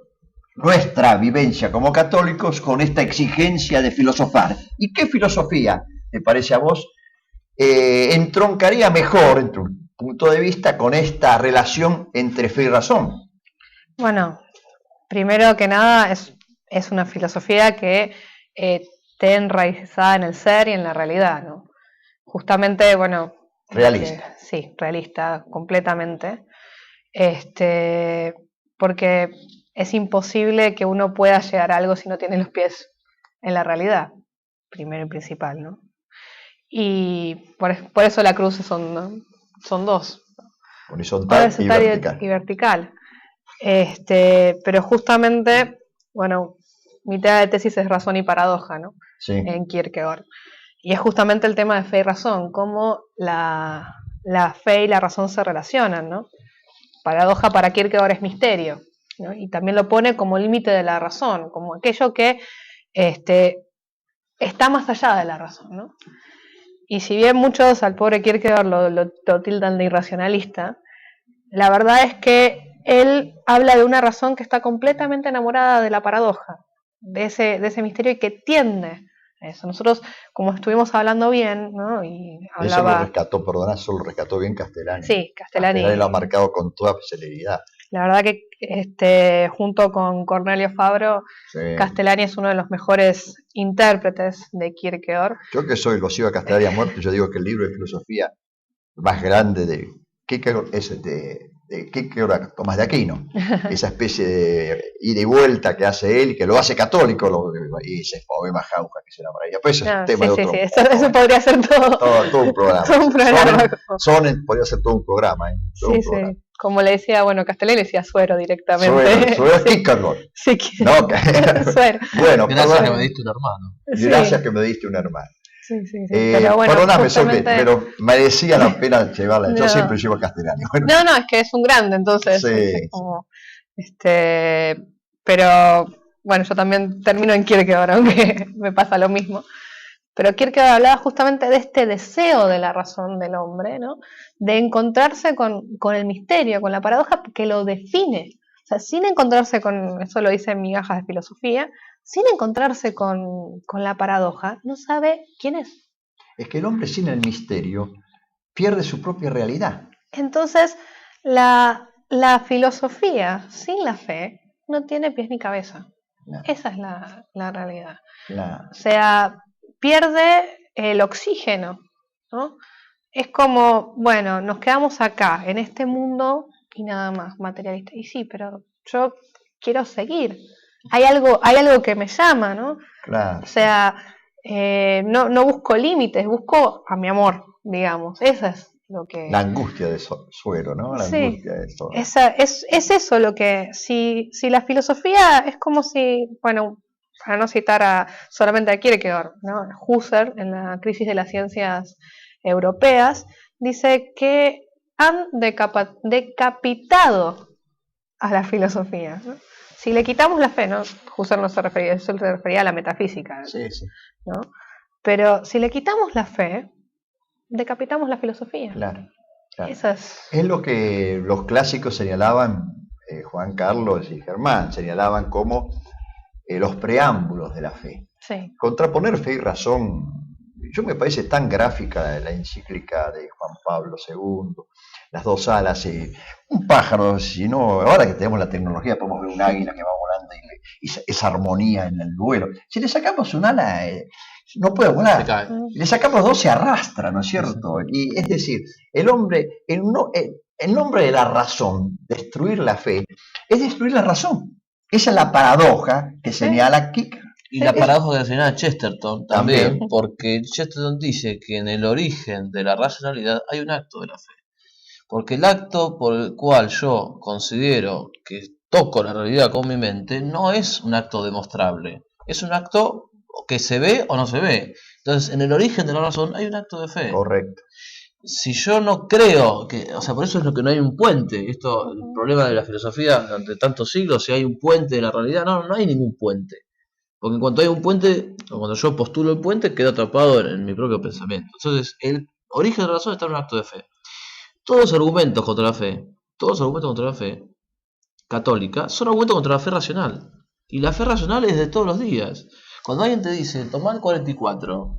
nuestra vivencia como católicos con esta exigencia de filosofar? ¿Y qué filosofía, te parece a vos, entroncaría mejor, en tu punto de vista, con esta relación entre fe y razón? Bueno, primero que nada es una filosofía que esté enraizada en el ser y en la realidad, ¿no? Justamente, bueno... Realista. Sí, realista, completamente. Porque es imposible que uno pueda llegar a algo si no tiene los pies en la realidad, primero y principal, ¿no? Y por eso la cruz son dos. Horizontal y vertical. Pero justamente, bueno, mi tema de tesis es razón y paradoja, ¿no? Sí. En Kierkegaard. Y es justamente el tema de fe y razón, cómo la fe y la razón se relacionan, ¿no? Paradoja para Kierkegaard es misterio, ¿no? Y también lo pone como límite de la razón, como aquello que está más allá de la razón, ¿no? Y si bien muchos al pobre Kierkegaard lo tildan de irracionalista, la verdad es que él habla de una razón que está completamente enamorada de la paradoja, de ese misterio, y que tiende a eso. Nosotros, como estuvimos hablando bien, ¿no? Y hablaba... Eso lo rescató, perdona, eso lo rescató bien Castellani. Sí, Castellani lo ha marcado con toda celeridad. La verdad que junto con Cornelio Fabro, sí, Castellani es uno de los mejores intérpretes de Kierkegaard. Yo que soy, lo sigo a Castellani a muerte, yo digo que el libro de filosofía más grande de Kierkegaard es de Kierkegaard, Tomás de Aquino. Esa especie de ida y vuelta que hace él, que lo hace católico, y ese poema Jauja que se llama ahí. Pues eso es un tema de otro. Sí, eso podría ser todo un programa. Todo un programa. Podría ser todo un programa. Un programa. Sí. Como le decía, Castellani decía Suero directamente. Suero es Kierkegaard. Sí, no, Suero. Bueno, gracias que me diste un hermano. Gracias que me diste un hermano. Sí. Pero bueno, perdóname, justamente... pero merecía la pena llevarla. Yo siempre llevo a Castellani. Bueno. No, es que es un grande, entonces. Sí. Como, pero bueno, yo también termino en Kierkegaard, aunque me pasa lo mismo. Pero Kierkegaard hablaba justamente de este deseo de la razón del hombre, ¿no? De encontrarse con el misterio, con la paradoja que lo define. O sea, sin encontrarse con, eso lo dice en Migajas de Filosofía, sin encontrarse con la paradoja, no sabe quién es. Es que el hombre sin el misterio pierde su propia realidad. Entonces, la filosofía sin la fe no tiene pies ni cabeza. No. Esa es la realidad. O sea, pierde el oxígeno, ¿no? Es como, bueno, nos quedamos acá, en este mundo y nada más, materialista. Y sí, pero yo quiero seguir. Hay algo que me llama, ¿no? Claro. O sea, no busco límites, busco a mi amor, digamos. Esa es lo que... La angustia de Suero, ¿no? La angustia de eso. Es eso lo que... Si la filosofía es como si, bueno, para no citar solamente a Kierkegaard, ¿no? Husserl, en la crisis de las ciencias europeas, dice que han decapitado a la filosofía, ¿no? Si le quitamos la fe, ¿no? Husserl no se refería, eso se refería a la metafísica, sí. ¿no? Pero si le quitamos la fe, decapitamos la filosofía. Claro. Eso es lo que los clásicos señalaban, Juan Carlos y Germán, señalaban como los preámbulos de la fe. Sí. Contraponer fe y razón, yo me parece tan gráfica la encíclica de Juan Pablo II, las dos alas, un pájaro, si no, ahora que tenemos la tecnología podemos ver un águila que va volando y esa armonía en el vuelo. Si le sacamos un ala, no puede volar. Le sacamos dos, se arrastra, ¿no es cierto? Y es decir, el hombre, en nombre de la razón, destruir la fe, es destruir la razón. Esa es la paradoja que señala Kierkegaard. Y la paradoja que enseñaba Chesterton también, También. porque Chesterton dice que en el origen de la racionalidad hay un acto de la fe. Porque el acto por el cual yo considero que toco la realidad con mi mente no es un acto demostrable, es un acto que se ve o no se ve. Entonces, en el origen de la razón hay un acto de fe. Correcto. Si yo no creo que, o sea, por eso es lo que no hay un puente. Esto, el problema de la filosofía durante tantos siglos, si hay un puente de la realidad, no hay ningún puente. Porque en cuanto hay un puente, o cuando yo postulo el puente, quedo atrapado en mi propio pensamiento. Entonces, el origen de la razón está en un acto de fe. Todos los argumentos contra la fe católica son argumentos contra la fe racional. Y la fe racional es de todos los días. Cuando alguien te dice, tomá el 44,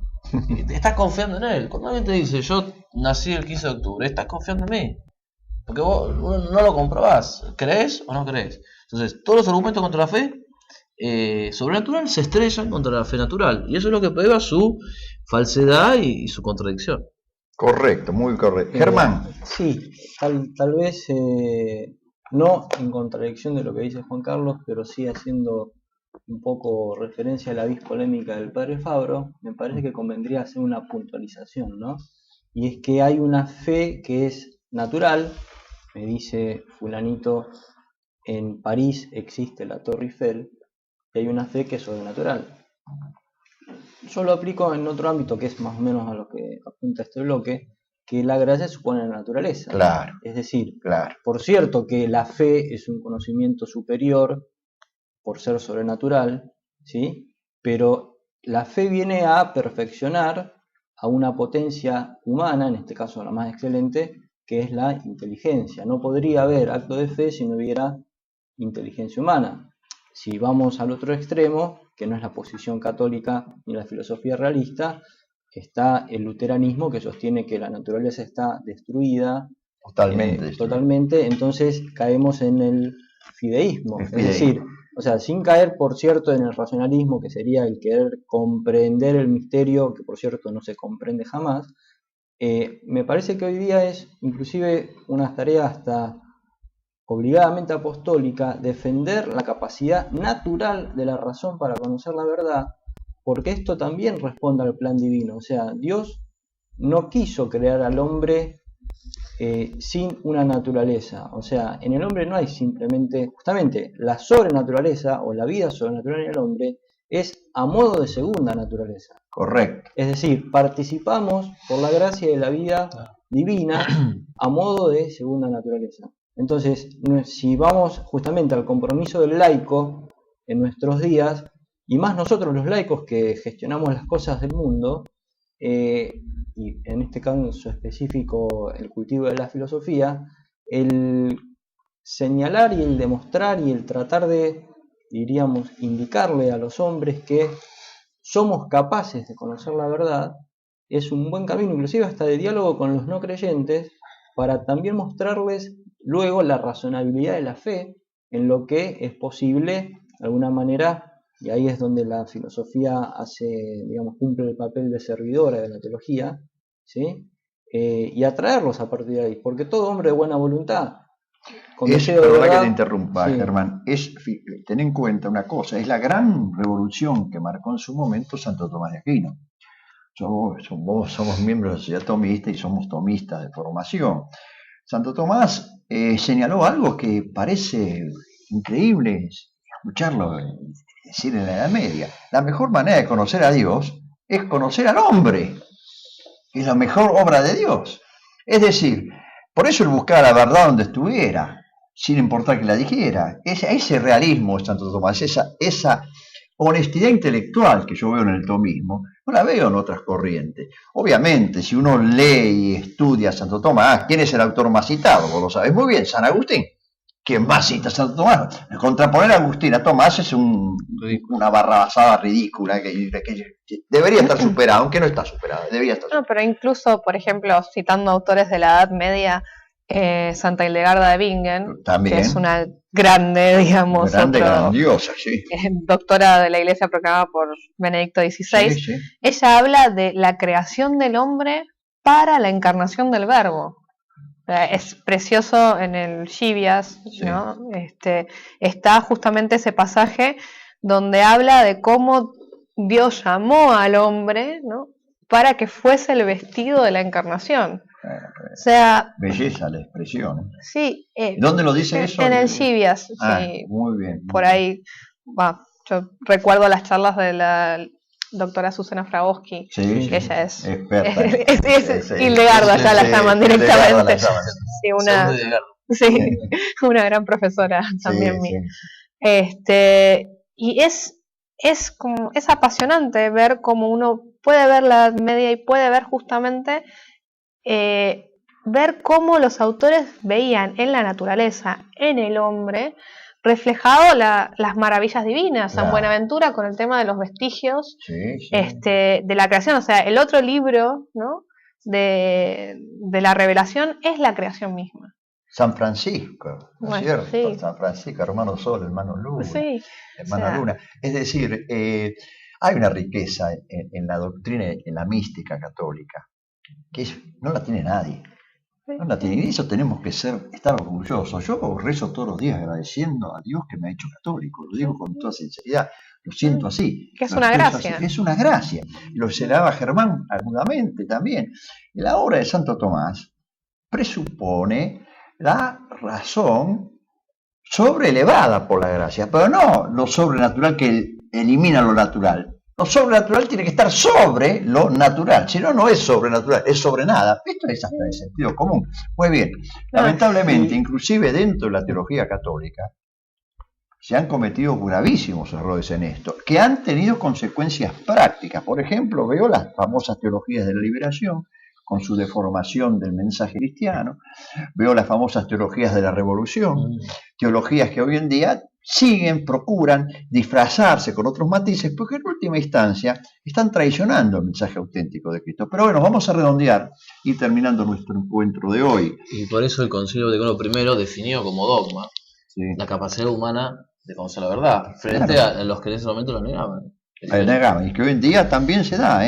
estás confiando en él. Cuando alguien te dice, yo nací el 15 de octubre, estás confiando en mí. Porque vos no lo comprobás. ¿Crees o no crees? Entonces, todos los argumentos contra la fe sobrenatural se estrellan contra la fe natural. Y eso es lo que prueba su falsedad y su contradicción. Correcto, muy correcto. Germán. Sí, tal vez no en contradicción de lo que dice Juan Carlos, pero sí haciendo un poco referencia a la vis polémica del padre Fabro, me parece que convendría hacer una puntualización, ¿no? Y es que hay una fe que es natural, me dice fulanito, en París existe la Torre Eiffel, y hay una fe que es sobrenatural. Yo lo aplico en otro ámbito que es más o menos a lo que apunta este bloque, que la gracia supone la naturaleza. Claro. Es decir, Claro. por cierto que la fe es un conocimiento superior por ser sobrenatural, ¿sí? Pero la fe viene a perfeccionar a una potencia humana, en este caso la más excelente, que es la inteligencia. No podría haber acto de fe si no hubiera inteligencia humana. Si vamos al otro extremo, que no es la posición católica ni la filosofía realista, está el luteranismo que sostiene que la naturaleza está destruida. Totalmente, entonces caemos en el fideísmo. Es decir, o sea, sin caer, por cierto, en el racionalismo, que sería el querer comprender el misterio, que por cierto no se comprende jamás, me parece que hoy día es inclusive una tarea hasta obligadamente apostólica defender la capacidad natural de la razón para conocer la verdad, porque esto también responde al plan divino. O sea, Dios no quiso crear al hombre sin una naturaleza. O sea, en el hombre no hay simplemente, justamente, la sobrenaturaleza o la vida sobrenatural en el hombre es a modo de segunda naturaleza. Correcto. Es decir, participamos por la gracia de la vida divina a modo de segunda naturaleza. Entonces, si vamos justamente al compromiso del laico en nuestros días, y más nosotros los laicos que gestionamos las cosas del mundo, y en este caso específico el cultivo de la filosofía, el señalar y el demostrar y el tratar de, diríamos, indicarle a los hombres que somos capaces de conocer la verdad, es un buen camino, inclusive hasta de diálogo con los no creyentes, para también mostrarles luego la razonabilidad de la fe en lo que es posible de alguna manera, y ahí es donde la filosofía hace, digamos, cumple el papel de servidora de la teología, ¿sí? Y atraerlos a partir de ahí, porque todo hombre de buena voluntad, con deseo de verdad verdad, que te interrumpa, sí. Germán, ten en cuenta una cosa, es la gran revolución que marcó en su momento Santo Tomás de Aquino. Somos miembros de la sociedad tomista y somos tomistas de formación. Santo Tomás señaló algo que parece increíble escucharlo decir en la Edad Media. La mejor manera de conocer a Dios es conocer al hombre. Es la mejor obra de Dios. Es decir, por eso él buscaba la verdad donde estuviera, sin importar que la dijera. Ese realismo de Santo Tomás, esa honestidad intelectual que yo veo en el tomismo, no la veo en otras corrientes. Obviamente, si uno lee y estudia a Santo Tomás, ¿quién es el autor más citado? Vos lo sabés muy bien, San Agustín. ¿Quién más cita a Santo Tomás? Contraponer a Agustín a Tomás es una barrabasada ridícula que debería estar superada, aunque no está superada, debería estar superada. No, pero incluso, por ejemplo, citando autores de la Edad Media, Santa Hildegarda de Bingen, también, que es una grande, digamos, grandiosa, sí. Doctora de la Iglesia proclamada por Benedicto XVI, Sí, sí. Ella habla de la creación del hombre para la encarnación del Verbo. Es precioso en el Givias, Sí. ¿no? Está justamente ese pasaje donde habla de cómo Dios llamó al hombre, ¿no? Para que fuese el vestido de la encarnación. O sea, Belleza la expresión. sí. ¿Dónde lo dice eso? En el Chivias, Ah, sí. muy bien. Por ahí, va. Yo recuerdo las charlas de la doctora Susana Fragosky, Sí, que ella es experta. es Hildegarda, ya la llaman directamente. Sí, una gran profesora también mía. Y es como, es apasionante ver cómo uno puede ver la Edad Media y puede ver justamente ver cómo los autores veían en la naturaleza, en el hombre, reflejado las maravillas divinas. San Buenaventura con el tema de los vestigios de la creación, o sea, el otro libro, ¿no? de la revelación es la creación misma. San Francisco, ¿no es cierto? Sí. San Francisco, hermano Sol, hermano Luna, hermana Luna. Es decir, hay una riqueza en la doctrina, en la mística católica, que no la tiene nadie. No la tiene, y eso tenemos que estar orgullosos. Yo rezo todos los días agradeciendo a Dios que me ha hecho católico, lo digo con toda sinceridad, lo siento así. Que es una gracia. Así, es una gracia. Lo celebraba Germán agudamente también. La obra de Santo Tomás presupone la razón sobrelevada por la gracia, pero no lo sobrenatural que elimina lo natural. Lo sobrenatural tiene que estar sobre lo natural, si no, no es sobrenatural, es sobre nada. Esto es hasta de sentido común. Muy bien, lamentablemente, inclusive dentro de la teología católica, se han cometido gravísimos errores en esto, que han tenido consecuencias prácticas. Por ejemplo, veo las famosas teologías de la liberación, con su deformación del mensaje cristiano, veo las famosas teologías de la revolución, teologías que hoy en día procuran disfrazarse con otros matices, porque en última instancia están traicionando el mensaje auténtico de Cristo. Pero bueno, vamos a redondear y terminando nuestro encuentro de hoy. Y por eso el Concilio Vaticano I definió como dogma la capacidad humana de conocer la verdad, frente a los que en ese momento lo negaban. Y que hoy en día también se da,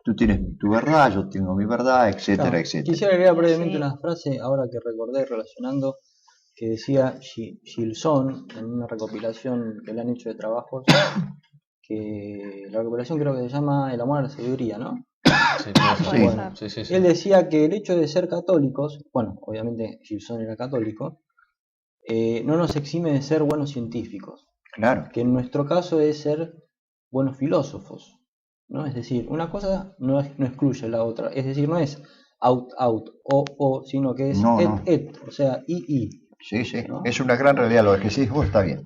tú tienes tu verdad, yo tengo mi verdad, etcétera, etcétera. Quisiera agregar brevemente una frase, ahora que recordé, relacionando, que decía Gilson en una recopilación que le han hecho de trabajos, que la recopilación creo que se llama El amor a la sabiduría, ¿no? Sí. Él decía que el hecho de ser católicos, bueno, obviamente Gilson era católico, no nos exime de ser buenos científicos. Claro. Que en nuestro caso es ser buenos filósofos, ¿no? Es decir, una cosa no excluye la otra, es decir, no es out, o, sino que es et, o sea, y. Sí, ¿no? Es una gran realidad, lo que decís vos está bien.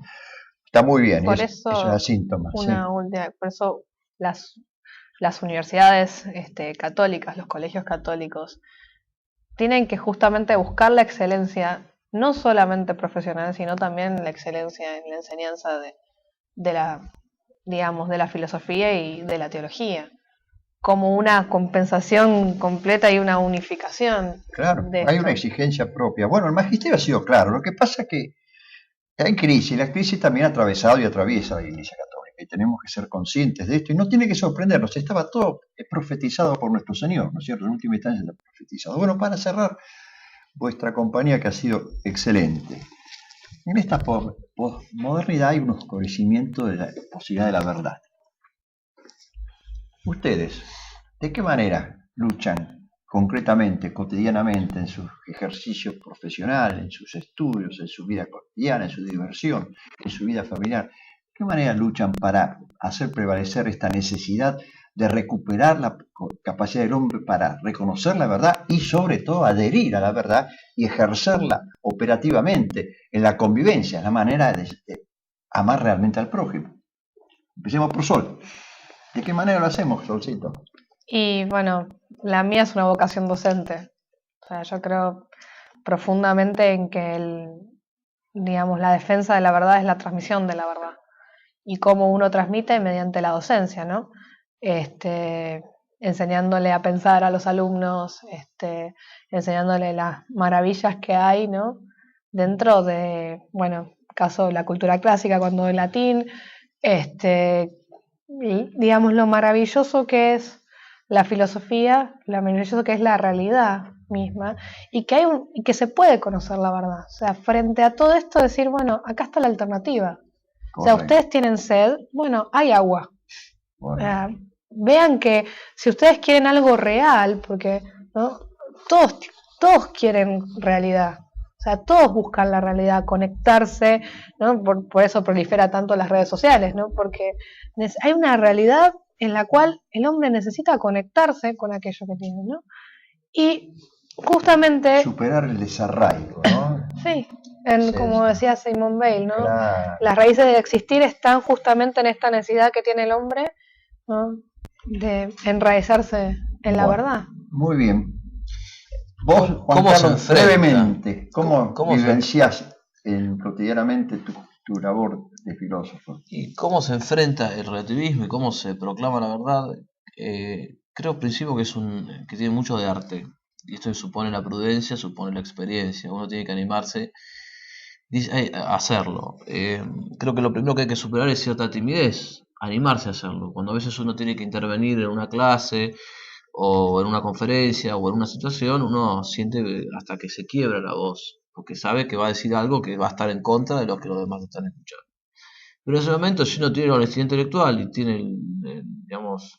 Está muy bien, por es eso, una síntoma. Por eso las universidades católicas, los colegios católicos, tienen que justamente buscar la excelencia, no solamente profesional, sino también la excelencia en la enseñanza de la filosofía y de la teología, como una compensación completa y una unificación. Claro, hay una exigencia propia. Bueno, el magisterio ha sido claro, lo que pasa es que hay crisis, la crisis también ha atravesado y atraviesa la Iglesia Católica, y tenemos que ser conscientes de esto, y no tiene que sorprendernos, estaba todo profetizado por nuestro Señor, ¿no es cierto? En última instancia está profetizado. Bueno, para cerrar, vuestra compañía que ha sido excelente. En esta posmodernidad hay unos conocimientos de la posibilidad de la verdad. Ustedes, ¿de qué manera luchan concretamente, cotidianamente, en sus ejercicios profesionales, en sus estudios, en su vida cotidiana, en su diversión, en su vida familiar? ¿De qué manera luchan para hacer prevalecer esta necesidad de recuperar la capacidad del hombre para reconocer la verdad y sobre todo adherir a la verdad y ejercerla operativamente en la convivencia, en la manera de amar realmente al prójimo? Empecemos por Sol. ¿De qué manera lo hacemos, Solcito? Y bueno, la mía es una vocación docente. O sea, yo creo profundamente en que la defensa de la verdad es la transmisión de la verdad. Y cómo uno transmite mediante la docencia, ¿no? Enseñándole a pensar a los alumnos, enseñándole las maravillas que hay, ¿no? Dentro de, caso de la cultura clásica, cuando el latín, digamos lo maravilloso que es la filosofía, lo maravilloso que es la realidad misma, y que se puede conocer la verdad. O sea, frente a todo esto decir, acá está la alternativa. O sea, Correcto. ustedes tienen sed, bueno, hay agua. Bueno, Vean que si ustedes quieren algo real, porque ¿no? todos quieren realidad, o sea, todos buscan la realidad, conectarse, ¿no? Por eso prolifera tanto las redes sociales, ¿no? Porque hay una realidad en la cual el hombre necesita conectarse con aquello que tiene, ¿no? Y justamente, superar el desarraigo, ¿no? sí, Sí, como decía Simone Weil, ¿no? claro. Las raíces de existir están justamente en esta necesidad que tiene el hombre, ¿no? De enraizarse en la Bueno, verdad. muy bien. Vos, Juan ¿Cómo se Carlos, enfrenta? brevemente, ¿cómo ¿Cómo se- vivencias cotidianamente tu labor de filósofo? ¿Y cómo se enfrenta el relativismo y cómo se proclama la verdad? Creo al principio que tiene mucho de arte. Y esto supone la prudencia, supone la experiencia. Uno tiene que animarse a hacerlo. Creo que lo primero que hay que superar es cierta timidez, animarse a hacerlo. Cuando a veces uno tiene que intervenir en una clase o en una conferencia o en una situación, uno siente hasta que se quiebra la voz, porque sabe que va a decir algo que va a estar en contra de lo que los demás están escuchando. Pero en ese momento, si uno tiene la honestidad intelectual y tiene digamos,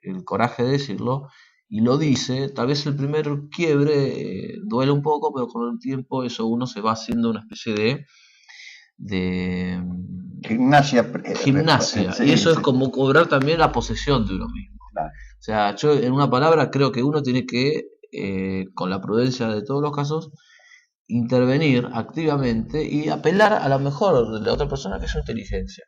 el coraje de decirlo, y lo dice, tal vez el primer quiebre duele un poco, pero con el tiempo eso uno se va haciendo una especie de Gimnasia. gimnasia. Sí, Y eso es sí, como cobrar también la posesión de uno mismo. claro. O sea, yo en una palabra creo que uno tiene que, con la prudencia de todos los casos, intervenir activamente y apelar a lo mejor de la otra persona, que es su inteligencia.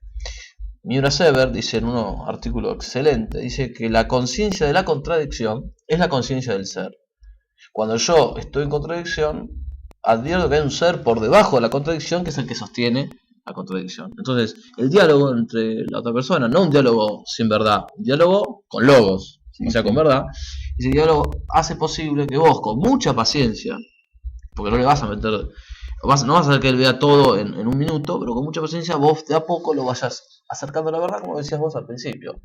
Miura Sever dice en un artículo excelente, dice que la conciencia de la contradicción es la conciencia del ser. Cuando yo estoy en contradicción, advierto que hay un ser por debajo de la contradicción que es el que sostiene la contradicción. Entonces, el diálogo entre la otra persona, no un diálogo sin verdad, un diálogo con logos, Sí, o sea, sí. con verdad, ese diálogo hace posible que vos, con mucha paciencia, porque no le vas a meter, no vas a hacer que él vea todo en un minuto, pero con mucha paciencia vos de a poco lo vayas acercando a la verdad, como decías vos al principio.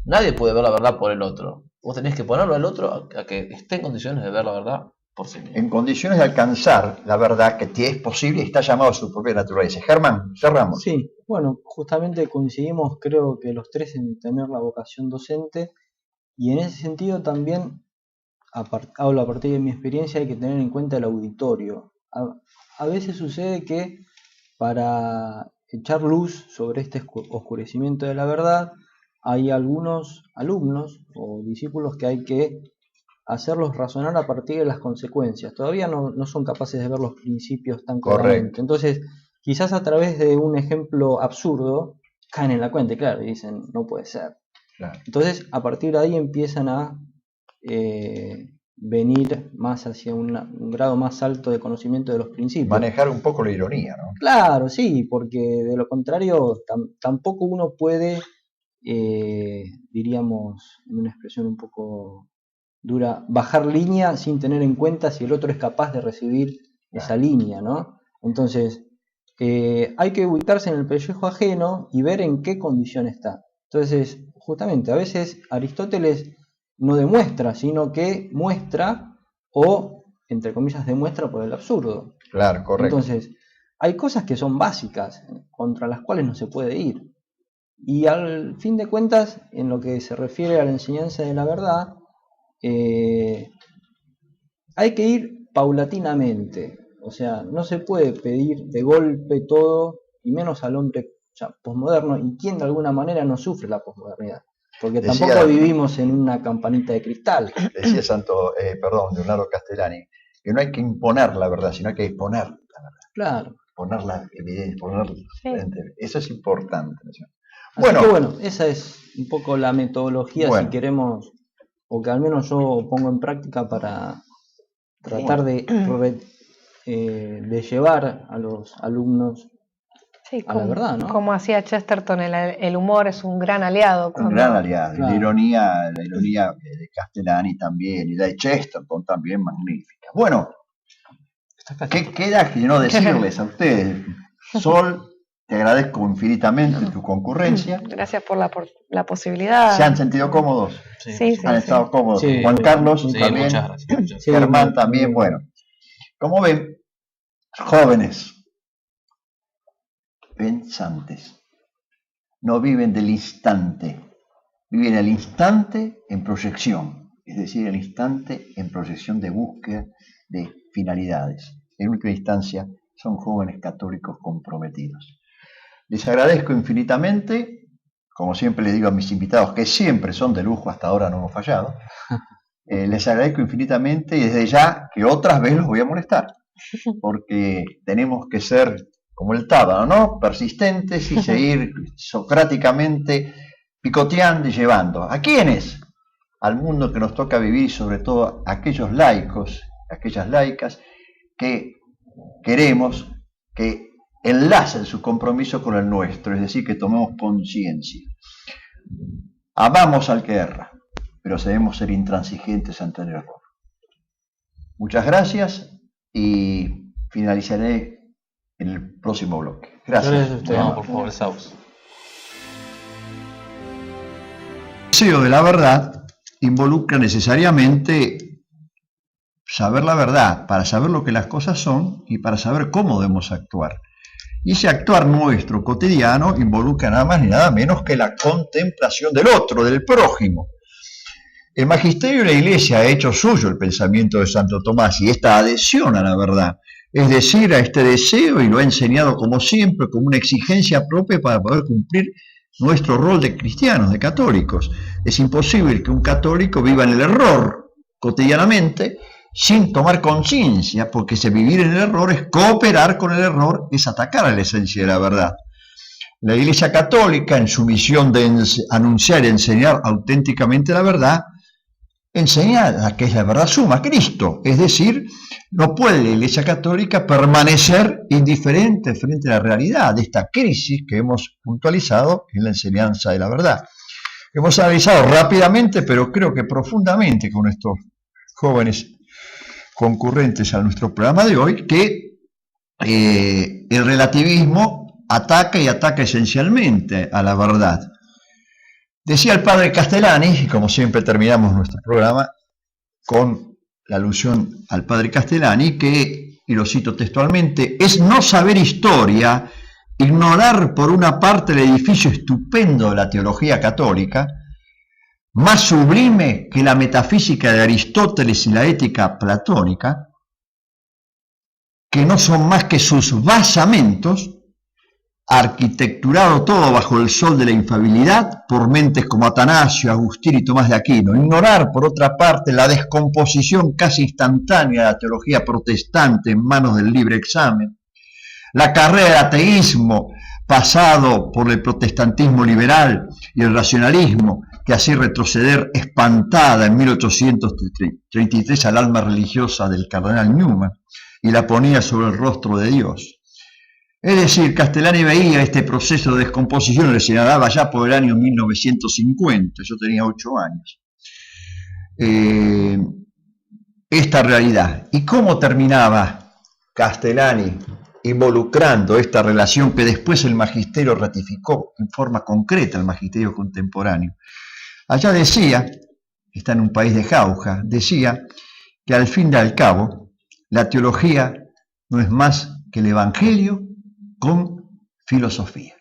Nadie puede ver la verdad por el otro. Vos tenés que ponerlo al otro a que esté en condiciones de ver la verdad por sí mismo. En condiciones de alcanzar la verdad que te es posible y está llamado a su propia naturaleza. Germán, cerramos. Sí, bueno, justamente coincidimos, creo que los tres, en tener la vocación docente, y en ese sentido también hablo a partir de mi experiencia, hay que tener en cuenta el auditorio. A veces sucede que para echar luz sobre este oscurecimiento de la verdad, hay algunos alumnos o discípulos que hay que hacerlos razonar a partir de las consecuencias. Todavía no son capaces de ver los principios tan claramente. Correcto. Entonces, quizás a través de un ejemplo absurdo, caen en la cuenta, claro, y dicen, no puede ser. Claro. Entonces, a partir de ahí empiezan a venir más hacia un grado más alto de conocimiento de los principios. Manejar un poco la ironía, ¿no? Claro, sí, porque de lo contrario tampoco uno puede, diríamos, en una expresión un poco dura, bajar línea sin tener en cuenta si el otro es capaz de recibir esa línea, ¿no? Entonces, hay que ubicarse en el pellejo ajeno y ver en qué condición está. Entonces, justamente, a veces Aristóteles no demuestra, sino que muestra o, entre comillas, demuestra por el absurdo. Claro, correcto. Entonces, hay cosas que son básicas, contra las cuales no se puede ir. Y al fin de cuentas, en lo que se refiere a la enseñanza de la verdad, hay que ir paulatinamente. O sea, no se puede pedir de golpe todo, y menos al hombre posmoderno, y quien de alguna manera no sufre la posmodernidad. Porque tampoco vivimos en una campanita de cristal. Decía Leonardo Castellani, que no hay que imponer la verdad, sino hay que exponer la verdad. Claro. Poner la evidencia, eso es importante. Así que bueno, esa es un poco la metodología, si queremos, o que al menos yo pongo en práctica para tratar de llevar a los alumnos a la verdad, ¿no? Como hacía Chesterton, el humor es un gran aliado. Un gran aliado. Claro. La ironía de Castellani también, y la de Chesterton también, magnífica. Bueno, ¿qué queda que no decirles a ustedes? Sol, te agradezco infinitamente tu concurrencia. Gracias por la posibilidad. ¿Se han sentido cómodos? Sí. ¿Han estado cómodos? Sí. Juan Carlos también. Muchas gracias. Germán también. Bueno, como ven, jóvenes, pensantes, no viven del instante, viven el instante en proyección, es decir, el instante en proyección de búsqueda de finalidades. En última instancia, son jóvenes católicos comprometidos. Les agradezco infinitamente, como siempre les digo a mis invitados, que siempre son de lujo, hasta ahora no hemos fallado. Les agradezco infinitamente y desde ya que otras veces los voy a molestar, porque tenemos que ser como el tábano, ¿no? Persistentes y seguir socráticamente picoteando y llevando. ¿A quiénes? Al mundo que nos toca vivir y sobre todo a aquellos laicos, aquellas laicas que queremos que enlacen su compromiso con el nuestro, es decir, que tomemos conciencia. Amamos al que erra, pero debemos ser intransigentes ante el error. Muchas gracias y finalizaré en el próximo bloque. Gracias. No, por favor, Saus. El deseo de la verdad involucra necesariamente saber la verdad, para saber lo que las cosas son y para saber cómo debemos actuar. Y ese actuar nuestro cotidiano involucra nada más ni nada menos que la contemplación del otro, del prójimo. El magisterio de la Iglesia ha hecho suyo el pensamiento de Santo Tomás y esta adhesión a la verdad, es decir, a este deseo, y lo ha enseñado como siempre, como una exigencia propia para poder cumplir nuestro rol de cristianos, de católicos. Es imposible que un católico viva en el error cotidianamente sin tomar conciencia, porque vivir en el error es cooperar con el error, es atacar a la esencia de la verdad. La Iglesia Católica, en su misión de anunciar y enseñar auténticamente la verdad, enseña a que es la verdad suma, Cristo. Es decir, no puede la Iglesia Católica permanecer indiferente frente a la realidad de esta crisis que hemos puntualizado en la enseñanza de la verdad. Hemos analizado rápidamente, pero creo que profundamente con estos jóvenes concurrentes a nuestro programa de hoy, que el relativismo ataca y ataca esencialmente a la verdad. Decía el padre Castellani, y como siempre terminamos nuestro programa con la alusión al padre Castellani, que, y lo cito textualmente, es no saber historia, ignorar por una parte el edificio estupendo de la teología católica, más sublime que la metafísica de Aristóteles y la ética platónica, que no son más que sus basamentos, arquitecturado todo bajo el sol de la infalibilidad por mentes como Atanasio, Agustín y Tomás de Aquino. Ignorar, por otra parte, la descomposición casi instantánea de la teología protestante en manos del libre examen, la carrera del ateísmo pasado por el protestantismo liberal y el racionalismo, que así retroceder espantada en 1833 al alma religiosa del cardenal Newman y la ponía sobre el rostro de Dios. Es decir, Castellani veía este proceso de descomposición, le señalaba ya por el año 1950, yo tenía 8 años, esta realidad. ¿Y cómo terminaba Castellani involucrando esta relación que después el magisterio ratificó en forma concreta, el magisterio contemporáneo? Allá decía, está en un país de jauja, decía que al fin y al cabo la teología no es más que el Evangelio con filosofía.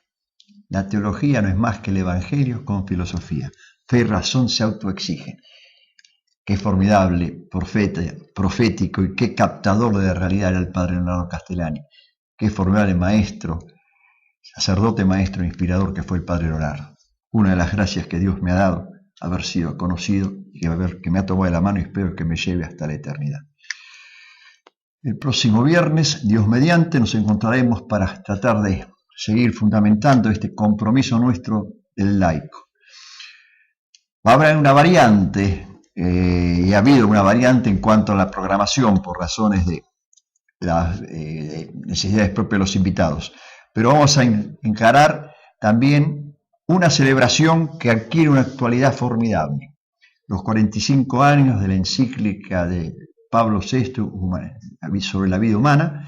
La teología no es más que el Evangelio con filosofía. Fe y razón se autoexigen. Qué formidable profético y qué captador de la realidad era el padre Leonardo Castellani. Qué formidable maestro, sacerdote, maestro, inspirador que fue el padre Leonardo. Una de las gracias que Dios me ha dado, haber sido conocido y que me ha tomado de la mano y espero que me lleve hasta la eternidad. El próximo viernes, Dios mediante, nos encontraremos para tratar de seguir fundamentando este compromiso nuestro del laico. Va a haber una variante, y ha habido una variante en cuanto a la programación por razones de las necesidades propias de los invitados. Pero vamos a encarar también una celebración que adquiere una actualidad formidable. Los 45 años de la encíclica de Pablo VI sobre la vida humana,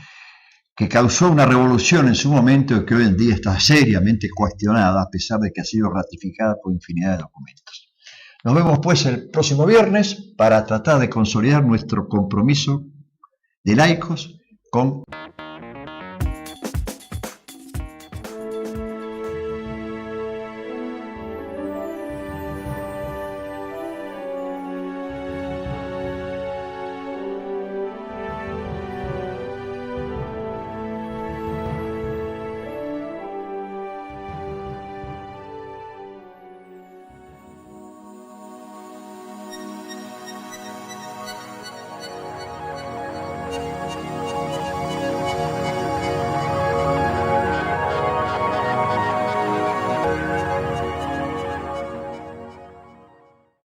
que causó una revolución en su momento y que hoy en día está seriamente cuestionada, a pesar de que ha sido ratificada por infinidad de documentos. Nos vemos pues el próximo viernes para tratar de consolidar nuestro compromiso de laicos con